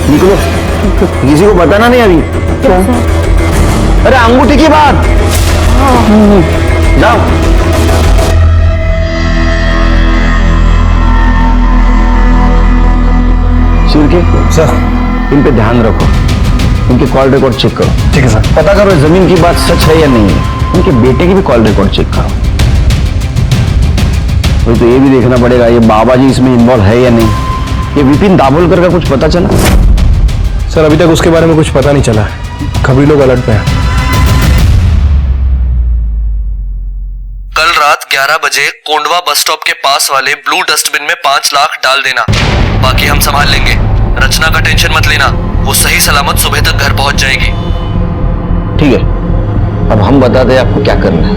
निकलो, किसी को बताना नहीं अभी। अरे अंगूठी की बात, जाओ। शिव के सर, इन पे ध्यान रखो, इनके कॉल रिकॉर्ड चेक करो। ठीक है सर। पता करो जमीन की बात सच है या नहीं है। इनके बेटे की भी कॉल रिकॉर्ड चेक करो। तो ये भी देखना पड़ेगा ये बाबा जी इसमें इन्वॉल्व है या नहीं। ये विपिन दाभोलकर का कुछ पता चला? सर अभी तक उसके बारे में कुछ पता नहीं चला, खबरी लोग अलर्ट पे हैं। कल रात 11 बजे कोंडवा बस स्टॉप के पास वाले ब्लू डस्टबिन में 5 लाख डाल देना, बाकी हम संभाल लेंगे। रचना का टेंशन मत लेना, वो सही सलामत सुबह तक घर पहुंच जाएगी। ठीक है, अब हम बताते हैं आपको क्या करना है।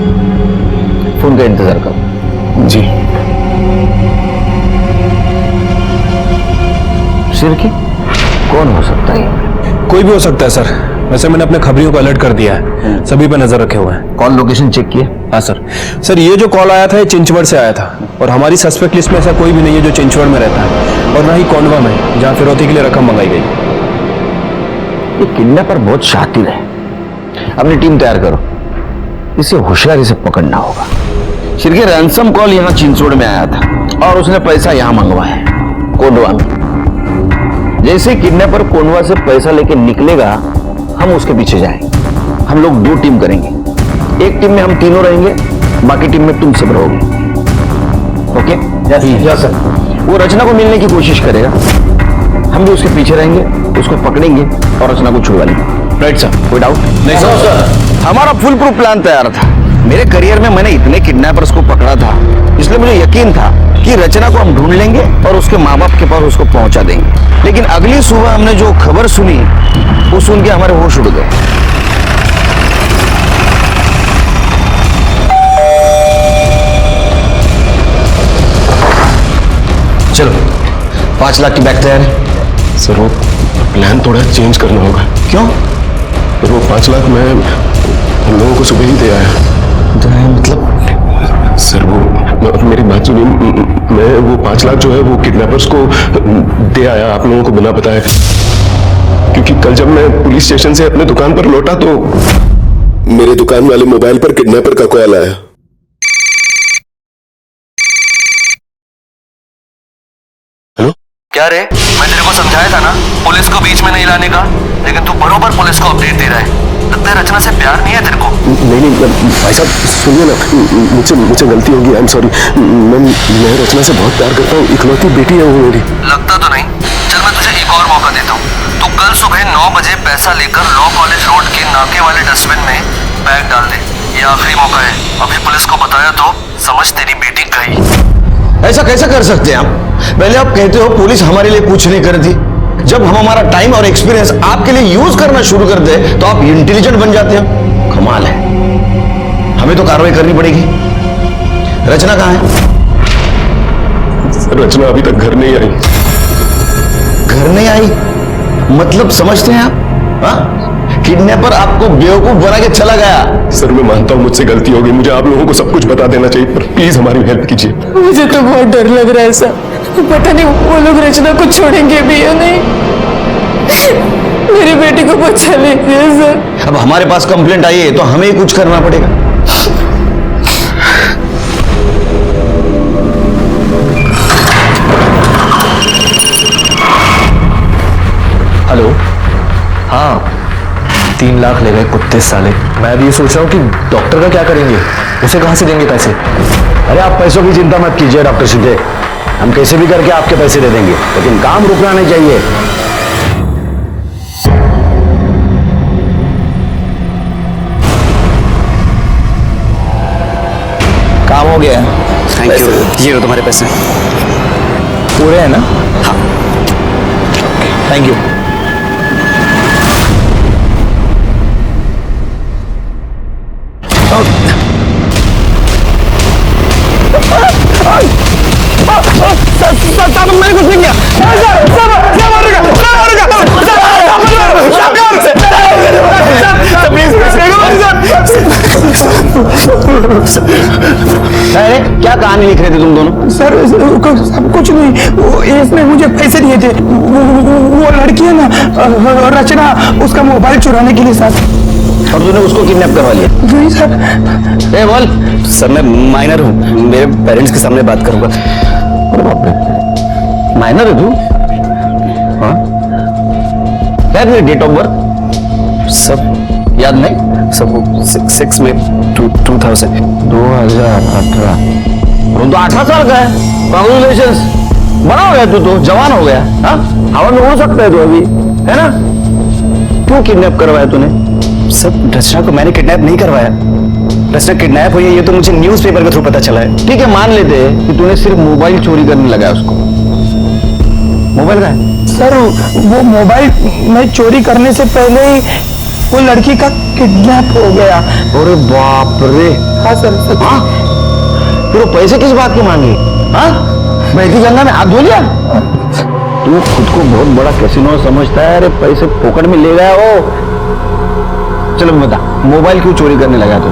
फोन का इंतजार करो। जी। सिर की कौन हो सकता है? कोई भी हो सकता है सर, वैसे मैंने अपने खबरियों को अलर्ट कर दिया है, सभी पे नजर रखे हुए हैं। कॉल लोकेशन चेक किया? हाँ सर। सर ये जो कॉल आया था ये चिंचवड़ से आया था और हमारी सस्पेक्ट लिस्ट में ऐसा कोई भी नहीं है जो चिंचवड़ में रहता है और ना ही कोंडवा में जहां फिरौती के लिए रकम मंगाई गई। ये किडनैपर बहुत शातिर है, अपनी टीम तैयार करो, इसे होशियारी से पकड़ना होगा। शिरके रैंसम कॉल यहाँ चिंचवड़ में आया था और उसने पैसा यहाँ मंगवाया कोंडवा में। जैसे किडनैपर कोंडवा से पैसा लेके निकलेगा हम उसके पीछे जाएंगे। हम लोग 2 टीम करेंगे, एक टीम में हम तीनों रहेंगे, बाकी टीम में तुम सब रहोगे। ओके? Yes sir. वो रचना को मिलने की कोशिश करेगा, हम भी उसके पीछे रहेंगे, उसको पकड़ेंगे और रचना को छुड़वा लेंगे। राइट सर, कोई डाउट नहीं? सर हमारा फुल प्रूफ प्लान तैयार था। मेरे करियर में मैंने इतने किडनैपर्स को पकड़ा था, इसलिए मुझे यकीन था कि रचना को हम ढूंढ लेंगे और उसके माँ बाप के पास उसको पहुंचा देंगे। लेकिन अगली सुबह हमने जो खबर सुनी वो सुन के हमारे होश उड़ गए। चलो 5 लाख की बैग तैयार है। सर वो प्लान थोड़ा चेंज करना होगा। क्यों? सर वो 5 लाख मैं हम लोगों को सुबह ही दे आया। मतलब? सर वो मेरी बात सुनिए, मैं वो 5 लाख जो है वो किडनैपर्स को दे आया आप लोगों को बिना बताए, क्योंकि कल जब मैं पुलिस स्टेशन से अपने दुकान पर लौटा तो मेरे दुकान वाले मोबाइल पर किडनैपर का कॉल आया। हेलो, क्या रे? मैं तेरे को समझाया था ना पुलिस को बीच में नहीं लाने का, लेकिन तू बरोबर पुलिस को अपडेट दे रहा है। लगता है रचना से प्यार नहीं है तेरे को। नहीं भाई साहब सुनिए ना, मुझे गलती होगी, आई एम सॉरी। मैं रचना से बहुत प्यार करता हूँ, इकलौती बेटी है वो मेरी। लगता तो नहीं। चल मैं तुझे एक और मौका देता हूँ, तू कल सुबह 9 बजे पैसा लेकर लॉ कॉलेज रोड के नाके वाले डस्टबिन में बैग डाल दे। ये आखिरी मौका है, अभी पुलिस को बताया तो समझ तेरी बेटी गई। ऐसा कैसे कर सकते हैं आप? पहले आप कहते हो पुलिस हमारे लिए कुछ नहीं करती, जब हम हमारा टाइम और एक्सपीरियंस आपके लिए यूज करना शुरू कर दे तो आप इंटेलिजेंट बन जाते हो। कमाल है, हमें तो कार्रवाई करनी पड़ेगी। रचना कहाँ है? रचना अभी तक घर नहीं आई। घर नहीं आई मतलब समझते हैं आप? किडनैपर आपको बेवकूफ बना के चला गया। सर मैं मानता हूँ मुझसे गलती हो गई, मुझे आप लोगों को सब कुछ बता देना चाहिए, पर प्लीज हमारी हेल्प कीजिए। मुझे तो बहुत डर लग रहा है सर, पता नहीं वो लोग रचना को छोड़ेंगे भी या नहीं। मेरी बेटी को बचा लीजिए सर। अब हमारे पास कंप्लेंट आई है तो हमें ही कुछ करना पड़ेगा। हेलो, हाँ 3 लाख ले गए कुत्ते साले। मैं अभी ये सोच रहा हूँ कि डॉक्टर का क्या करेंगे, उसे कहाँ से देंगे पैसे? अरे आप पैसों की चिंता मत कीजिए डॉक्टर सीधे, हम कैसे भी करके आपके पैसे दे देंगे, लेकिन काम रुकना नहीं चाहिए। काम हो गया। Thank you. ये लो तुम्हारे पैसे। पूरे हैं ना? हाँ। Thank you. मैंने कुछ नहीं किया। प्लीज लिख रहे थे तुम दोनों? सर सब कुछ नहीं, वो इसने मुझे पैसे दिए थे, वो लड़की है ना रचना, उसका मोबाइल चुराने के लिए सर। और तूने उसको किडनैप करवा लिया? नहीं सर। ए बोल। सर मैं माइनर हूँ, मेरे पेरेंट्स के सामने बात करूंगा। माइनर है तू? हाँ? क्या है डेट ऑफ बर्थ? सब याद नहीं? सब 6 में 2000। 2018। तो 18 साल का है। कांग्रेचुलेशंस, बड़ा हो गया तू, तो जवान हो गया। हाँ, हवा में उड़ सकता है तू अभी, है ना? क्यों किडनैप करवाया तूने? सब रचना को मैंने किडनैप नहीं करवाया। रचना किडनैप हुई है ये तो मुझे न्यूज़पेपर के थ्रू पता चला है। ठीक है, मान लेते हैं कि तूने सिर्फ मोबाइल चोरी करने लगा उसको। मोबाइल का है? सर वो मोबाइल मैं चोरी करने से पहले ही वो लड़की का किडनैप हो गया। अरे बाप रे। हाँ सर। हाँ? फिर वो पैसे किस बात के मांगे? हाँ? बहती गंगा में हाथ धो लिया? तू खुद को बहुत बड़ा कैसीनो समझता है। अरे पैसे पॉकेट में ले गया वो। चलो बता, मोबाइल क्यों चोरी करने लगा तू?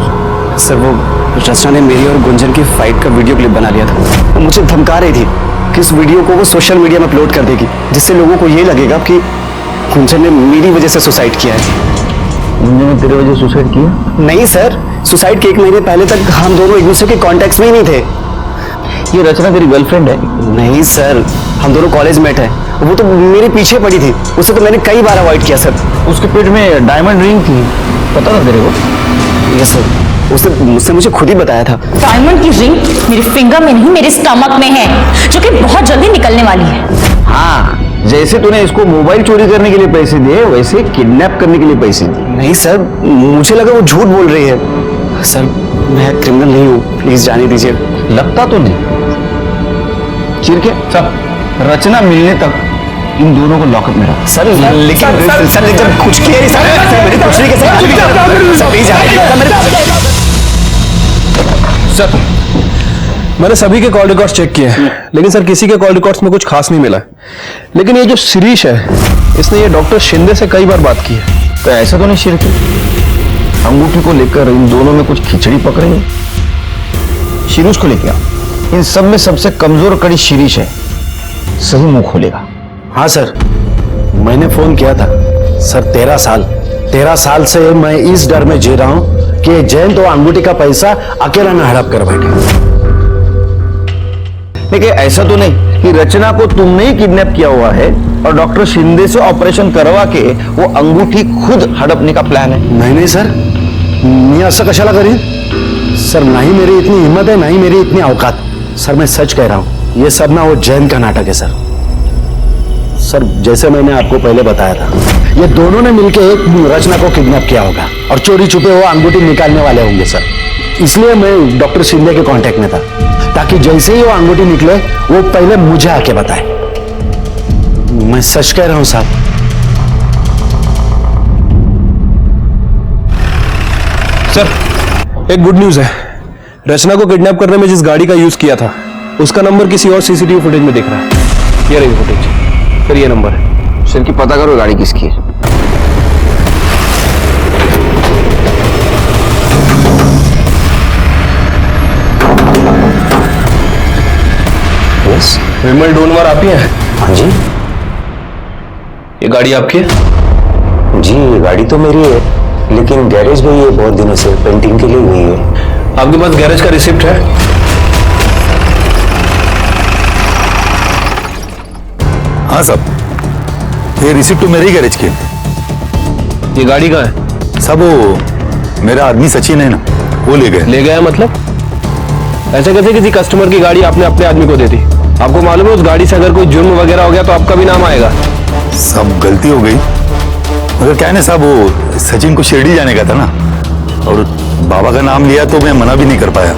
सर वो रचना ने मेरी और गुंजन की फाइट का वीडियो क्लिप बना लिया था। वो मुझे धमका रही थी कि इस वीडियो को वो सोशल मीडिया में अपलोड कर देगी, जिससे लोगों को ये लगेगा कि गुंजन ने मेरी वजह से सुसाइड किया है। गुंजन ने तेरे वजह सुसाइड किया? नहीं सर, सुसाइड के 1 महीने पहले तक हम दोनों एक दूसरे के कॉन्टेक्ट में ही नहीं थे। ये रचना तेरी गर्लफ्रेंड है? नहीं सर, हम दोनों कॉलेज मेट हैं। वो तो मेरे पीछे पड़ी थी, उसे तो मैंने कई बार अवॉइड किया सर। उसके पेट में डायमंड रिंग थी, पता था तेरे को? यस सर, उसने मुझे खुद ही बताया था। डायमंड की रिंग मेरे फिंगर में नहीं, मेरे स्टमक में है, जो कि बहुत जल्दी निकलने वाली है। हाँ, जैसे तूने इसको मोबाइल चोरी करने के लिए पैसे दिए, वैसे किडनैप करने के लिए पैसे दिए। नहीं सर, मुझे लगा वो झूठ बोल रही है। सर मैं क्रिमिनल नहीं हूँ, प्लीज जाने दीजिए। लगता तो नहीं। चिरके सब रचना मिलने तक इन दोनों को लॉकअप में रख। सर लेकिन सर जब कुछ किया नहीं सर, मैंने कुछ नहीं किया सर। मैंने सभी के कॉल रिकॉर्ड्स चेक किए हैं, लेकिन सर किसी के कॉल रिकॉर्ड्स में कुछ खास नहीं मिला। लेकिन ये जो शिरीष है, इसने ये डॉक्टर शिंदे से कई बार बात की है। तो ऐसा तो नहीं शिरके, अंगूठी को लेकर इन दोनों में कुछ खिचड़ी पक रही है। शिरीष को लेकर इन सब में सबसे कमजोर कड़ी शिरीष है, सही मुंह खोलेगा। हाँ सर, मैंने फोन किया था। सर 13 साल से मैं इस डर में जी रहा हूं कि जयंत तो अंगूठी का पैसा अकेला न हड़प कर बैठे। देखिए ऐसा तो नहीं कि रचना को तुमने ही किडनैप किया हुआ है और डॉक्टर शिंदे से ऑपरेशन करवा के वो अंगूठी खुद हड़पने का प्लान है। नहीं सर, मी असं कशाला करीन? सर नहीं मेरी इतनी हिम्मत है, नहीं मेरी इतनी औकात। सर मैं सच कह रहा हूं, ये सब ना वो जयंत का नाटक है सर। सर जैसे मैंने आपको पहले बताया था, ये दोनों ने मिलकर एक रचना को किडनैप किया होगा और चोरी छुपे वो अंगूठी निकालने वाले होंगे सर। इसलिए मैं डॉक्टर शिंदे के कांटेक्ट में था, ताकि जैसे ही वो अंगूठी निकले वो पहले मुझे आके बताए। मैं सच कह रहा हूं साहब। सर एक गुड न्यूज है, रचना को किडनैप करने में जिस गाड़ी का यूज किया था, उसका नंबर किसी और सीसीटीवी फुटेज में दिख रहा है। ये रही फुटेज, फिर ये नंबर है। सर की पता करो गाड़ी किसकी है। यस, विमल डोनवार आप ही हैं? हाँ जी। ये गाड़ी आपकी है? जी ये गाड़ी तो मेरी है, लेकिन गैरेज में ये बहुत दिनों से पेंटिंग के लिए हुई है। आपके पास गैरेज का रिसिप्ट है? हाँ साहब, ये रिसिप्ट तो मेरे ही गैरेज की। ये गाड़ी का है? सब वो मेरा आदमी सचिन है ना, वो ले गए। ले गया मतलब? ऐसे कैसे किसी कस्टमर की गाड़ी आपने अपने आदमी को दे दी? आपको मालूम है उस गाड़ी से अगर कोई जुर्म वगैरह हो गया तो आपका भी नाम आएगा। सब गलती हो गई, मगर क्या है ना साहब, वो सचिन को शिरडी जाने का था ना, और बाबा का नाम लिया तो मैं मना भी नहीं कर पाया।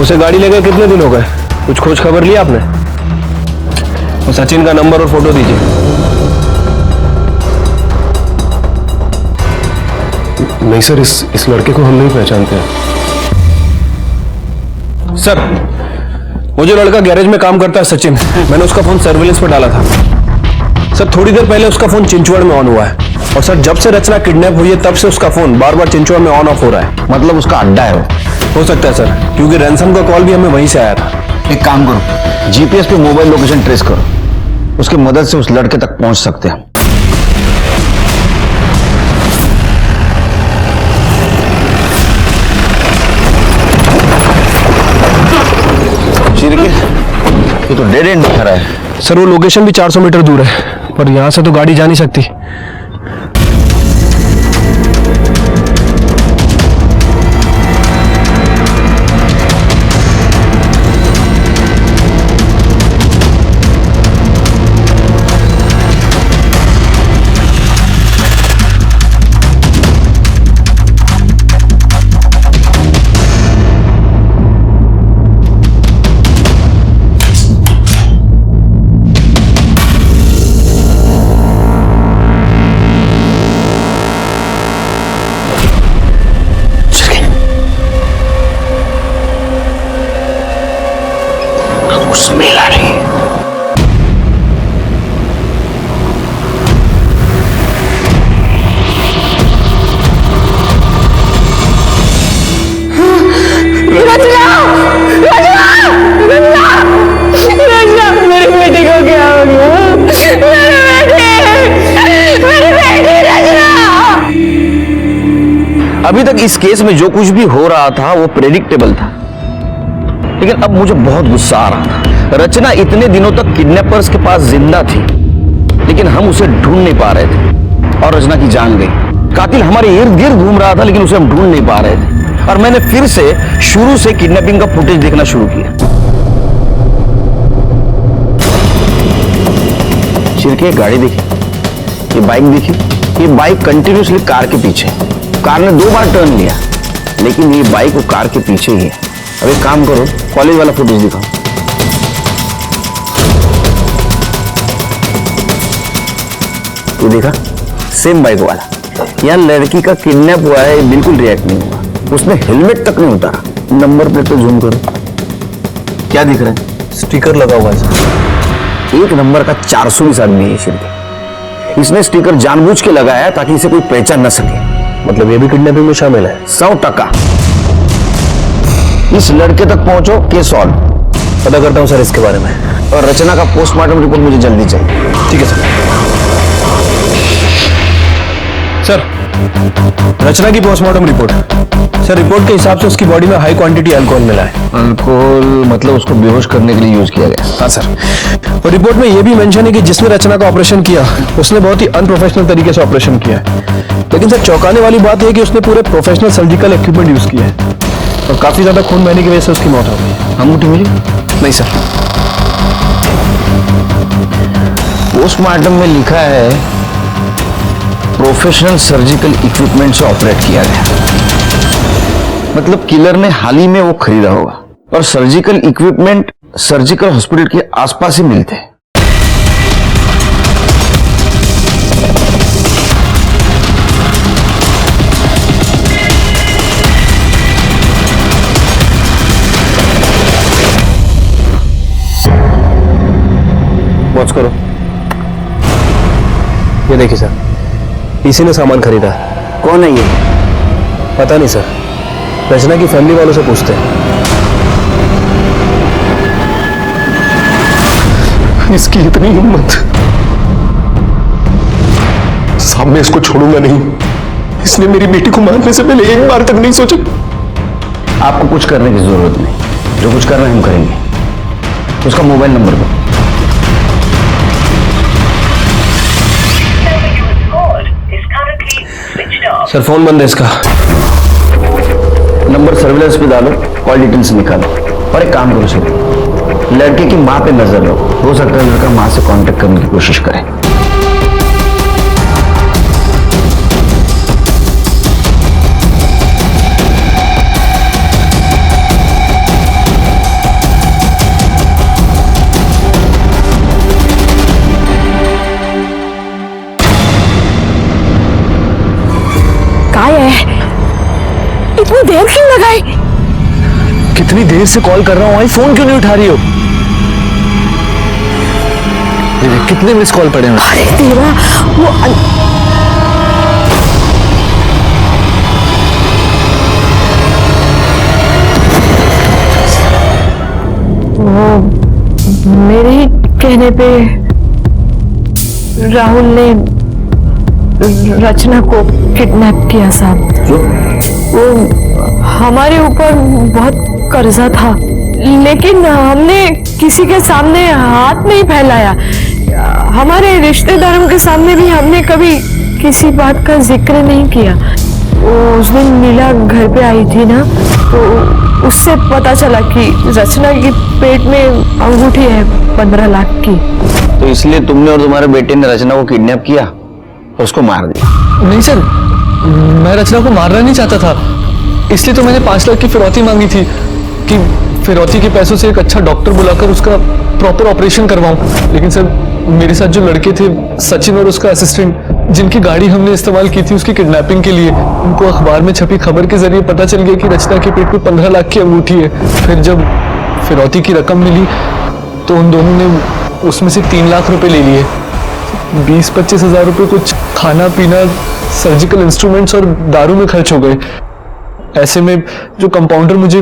उसे गाड़ी लेकर कितने दिन हो गए? कुछ खोज खबर लिया आपने? तो सचिन का नंबर और फोटो दीजिए। नहीं सर, इस लड़के को हम नहीं पहचानते हैं। सर वो जो लड़का गैरेज में काम करता है सचिन, मैंने उसका फोन सर्विलेंस पर डाला था। सर थोड़ी देर पहले उसका फोन चिंचवड़ में ऑन हुआ है, और सर जब से रचना किडनैप हुई है तब से उसका फोन बार बार चिंचवड़ में ऑन ऑफ हो रहा है। मतलब उसका अड्डा है वो? हो सकता है सर, क्योंकि रैंसम का कॉल भी हमें वहीं से आया था। एक काम करो, जीपीएस पे मोबाइल लोकेशन ट्रेस करो, उसकी मदद से उस लड़के तक पहुंच सकते हैं। ये तो डेड एंड दिखा रहा है। सर वो लोकेशन भी 400 मीटर दूर है, पर यहां से तो गाड़ी जा नहीं सकती। स्मेल आ रही है। मेरे बेटे को क्या हो गया? मेरे बेटे रचना। अभी तक इस केस में जो कुछ भी हो रहा था वो प्रेडिक्टेबल था, लेकिन अब मुझे बहुत गुस्सा आ रहा था। रचना इतने दिनों तक किडनैपर्स के पास जिंदा थी, लेकिन हम उसे ढूंढ नहीं पा रहे थे और रचना की जान गई। कातिल हमारे इर्द गिर्द घूम रहा था, लेकिन उसे हम ढूंढ नहीं पा रहे थे, और मैंने फिर से शुरू से किडनैपिंग का फुटेज देखना शुरू किया। शिरके गाड़ी देखी, ये बाइक देखी, ये बाइक कंटिन्यूसली कार के पीछे। कार ने 2 बार टर्न लिया, लेकिन ये बाइक वो कार के पीछे ही है। अब एक काम करो, कॉलेज वाला फुटेज दिखाओ। ये देखा, सेम बाइक वाला। यहाँ लड़की का किडनैप हुआ है, बिल्कुल रिएक्ट नहीं हुआ, उसने हेलमेट तक नहीं उतारा। नंबर प्लेट पे जूम करो, क्या दिख रहा है? स्टिकर लगा हुआ है। एक नंबर का 420 आदमी है शिरके। इसने स्टिकर जानबूझ के लगाया है ताकि इसे कोई पहचान न सके। मतलब ये भी किडनैपिंग में शामिल है? 100%। इस लड़के तक पहुंचो, केस सॉल्व। पता करता हूं सर इसके बारे में। और रचना का पोस्टमार्टम रिपोर्ट मुझे जल्दी चाहिए। ठीक है सर। सर रचना की पोस्टमार्टम रिपोर्ट। सर रिपोर्ट के हिसाब से उसकी बॉडी में हाई क्वांटिटी अल्कोहल मिला है। अल्कोहल मतलब उसको बेहोश करने के लिए यूज किया गया? हाँ सर। और रिपोर्ट में यह भी मेंशन है कि जिसने रचना का ऑपरेशन किया उसने बहुत ही अनप्रोफेशनल तरीके से ऑपरेशन किया है। लेकिन सर चौंकाने वाली बात यह कि उसने पूरे प्रोफेशनल सर्जिकल इक्विपमेंट यूज किया है, और काफी ज्यादा खून बहने की वजह से उसकी मौत हो गई। अंगूठी मिली? नहीं सर। पोस्टमार्टम में लिखा है प्रोफेशनल सर्जिकल इक्विपमेंट से ऑपरेट किया गया। मतलब किलर ने हाल ही में वो खरीदा होगा, और सर्जिकल इक्विपमेंट सर्जिकल हॉस्पिटल के आसपास ही मिलते हैं। वॉच करो। ये देखिए सर, इसी ने सामान खरीदा। कौन है ये? पता नहीं सर, रचना की फैमिली वालों से पूछते हैं। इसकी इतनी हिम्मत! साहब मैं इसको छोड़ूंगा नहीं। इसने मेरी बेटी को मारने से पहले एक बार तक नहीं सोचा। आपको कुछ करने की जरूरत नहीं, जो कुछ करना है हम करेंगे। उसका मोबाइल नंबर दो। सर फोन बंद है इसका। नंबर सर्विलेंस पे डालो, कॉल डिटेल्स निकालो, और एक काम करो सर, लड़के की माँ पे नजर रखो। हो सकता है लड़का माँ से कांटेक्ट करने की कोशिश करे। इतनी देर क्यों लगाई? कितनी देर से कॉल कर रहा हूं, आई फोन क्यों नहीं उठा रही हो? कितने मिस कॉल पड़े हैं? अरे तेरा वो मेरे ही कहने पे राहुल ने रचना को किडनैप किया साहब। वो हमारे ऊपर बहुत कर्जा था, लेकिन हमने किसी के सामने हाथ नहीं फैलाया। हमारे रिश्तेदारों के सामने भी हमने कभी किसी बात का जिक्र नहीं किया। वो उस दिन नीला घर पे आई थी ना, तो उससे पता चला कि रचना की पेट में अंगूठी है 15 लाख की। तो इसलिए तुमने और तुम्हारे बेटे ने रचना को किडनैप किया और उसको मार दिया? नहीं सर, मैं रचना को मारना नहीं चाहता था, इसलिए तो मैंने 5 लाख की फिरौती मांगी थी कि फिरौती के पैसों से एक अच्छा डॉक्टर बुलाकर उसका प्रॉपर ऑपरेशन करवाऊं। लेकिन सर, मेरे साथ जो लड़के थे, सचिन और उसका असिस्टेंट, जिनकी गाड़ी हमने इस्तेमाल की थी उसकी किडनैपिंग के लिए, उनको अखबार में छपी खबर के जरिए पता चल गया कि रचना के पेट में 15 लाख की अंगूठी है। फिर जब फिरौती की रकम मिली तो उन दोनों ने उसमें से 3 लाख रुपए ले लिए। 20-25 हजार रुपए कुछ खाना पीना, सर्जिकल इंस्ट्रूमेंट्स और दारू में खर्च हो गए। ऐसे में जो कंपाउंडर मुझे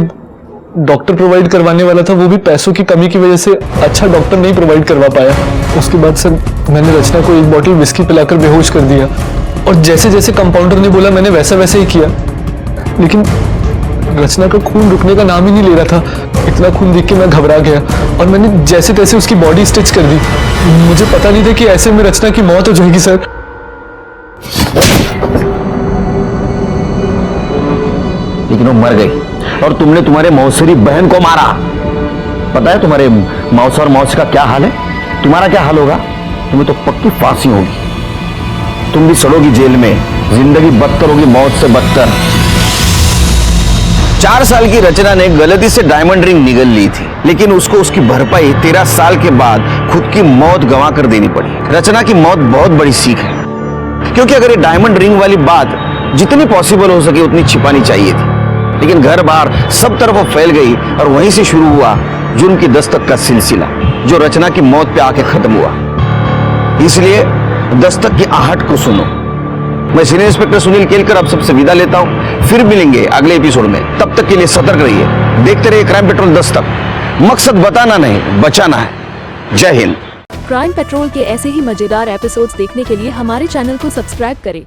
डॉक्टर प्रोवाइड करवाने वाला था, वो भी पैसों की कमी की वजह से अच्छा डॉक्टर नहीं प्रोवाइड करवा पाया। उसके बाद सर, मैंने रचना को 1 बॉटल विस्की पिलाकर बेहोश कर दिया और जैसे जैसे कंपाउंडर ने बोला मैंने वैसा वैसे ही किया। लेकिन रचना का खून रुकने का नाम ही नहीं ले रहा था। इतना खून देख के मैं घबरा गया और मैंने जैसे तैसे उसकी बॉडी स्टिच कर दी। मुझे पता नहीं था कि ऐसे में रचना की मौत हो जाएगी सर। लेकिन वो मर गई और तुमने तुम्हारे मौसेरी बहन को मारा। पता है तुम्हारे मौसा और मौसी का क्या हाल है? तुम्हारा क्या हाल होगा? तुम्हें तो पक्की फांसी होगी। तुम भी सड़ोगी जेल में, जिंदगी बदतर होगी मौत से बदतर। 4 साल की रचना ने गलती से डायमंड रिंग निगल ली थी, लेकिन उसको उसकी भरपाई 13 साल के बाद खुद की मौत गंवा कर देनी पड़ी। रचना की मौत बहुत बड़ी सीख है, क्योंकि अगर ये डायमंड रिंग वाली बात जितनी पॉसिबल हो सके उतनी छिपानी चाहिए थी, लेकिन घर बार सब तरफ वो फैल गई और वहीं से शुरू हुआ जुर्म की दस्तक का सिलसिला, जो रचना की मौत पे आके खत्म हुआ। इसलिए दस्तक की आहट को सुनो। मैं सीनियर इंस्पेक्टर सुनील केलकर आप सबसे विदा लेता हूं। फिर मिलेंगे अगले एपिसोड में। तब तक के लिए सतर्क रहिए, देखते रहिए क्राइम पेट्रोल दस्तक। मकसद बताना नहीं, बचाना है। जय हिंद। क्राइम पेट्रोल के ऐसे ही मजेदार एपिसोड्स देखने के लिए हमारे चैनल को सब्सक्राइब करें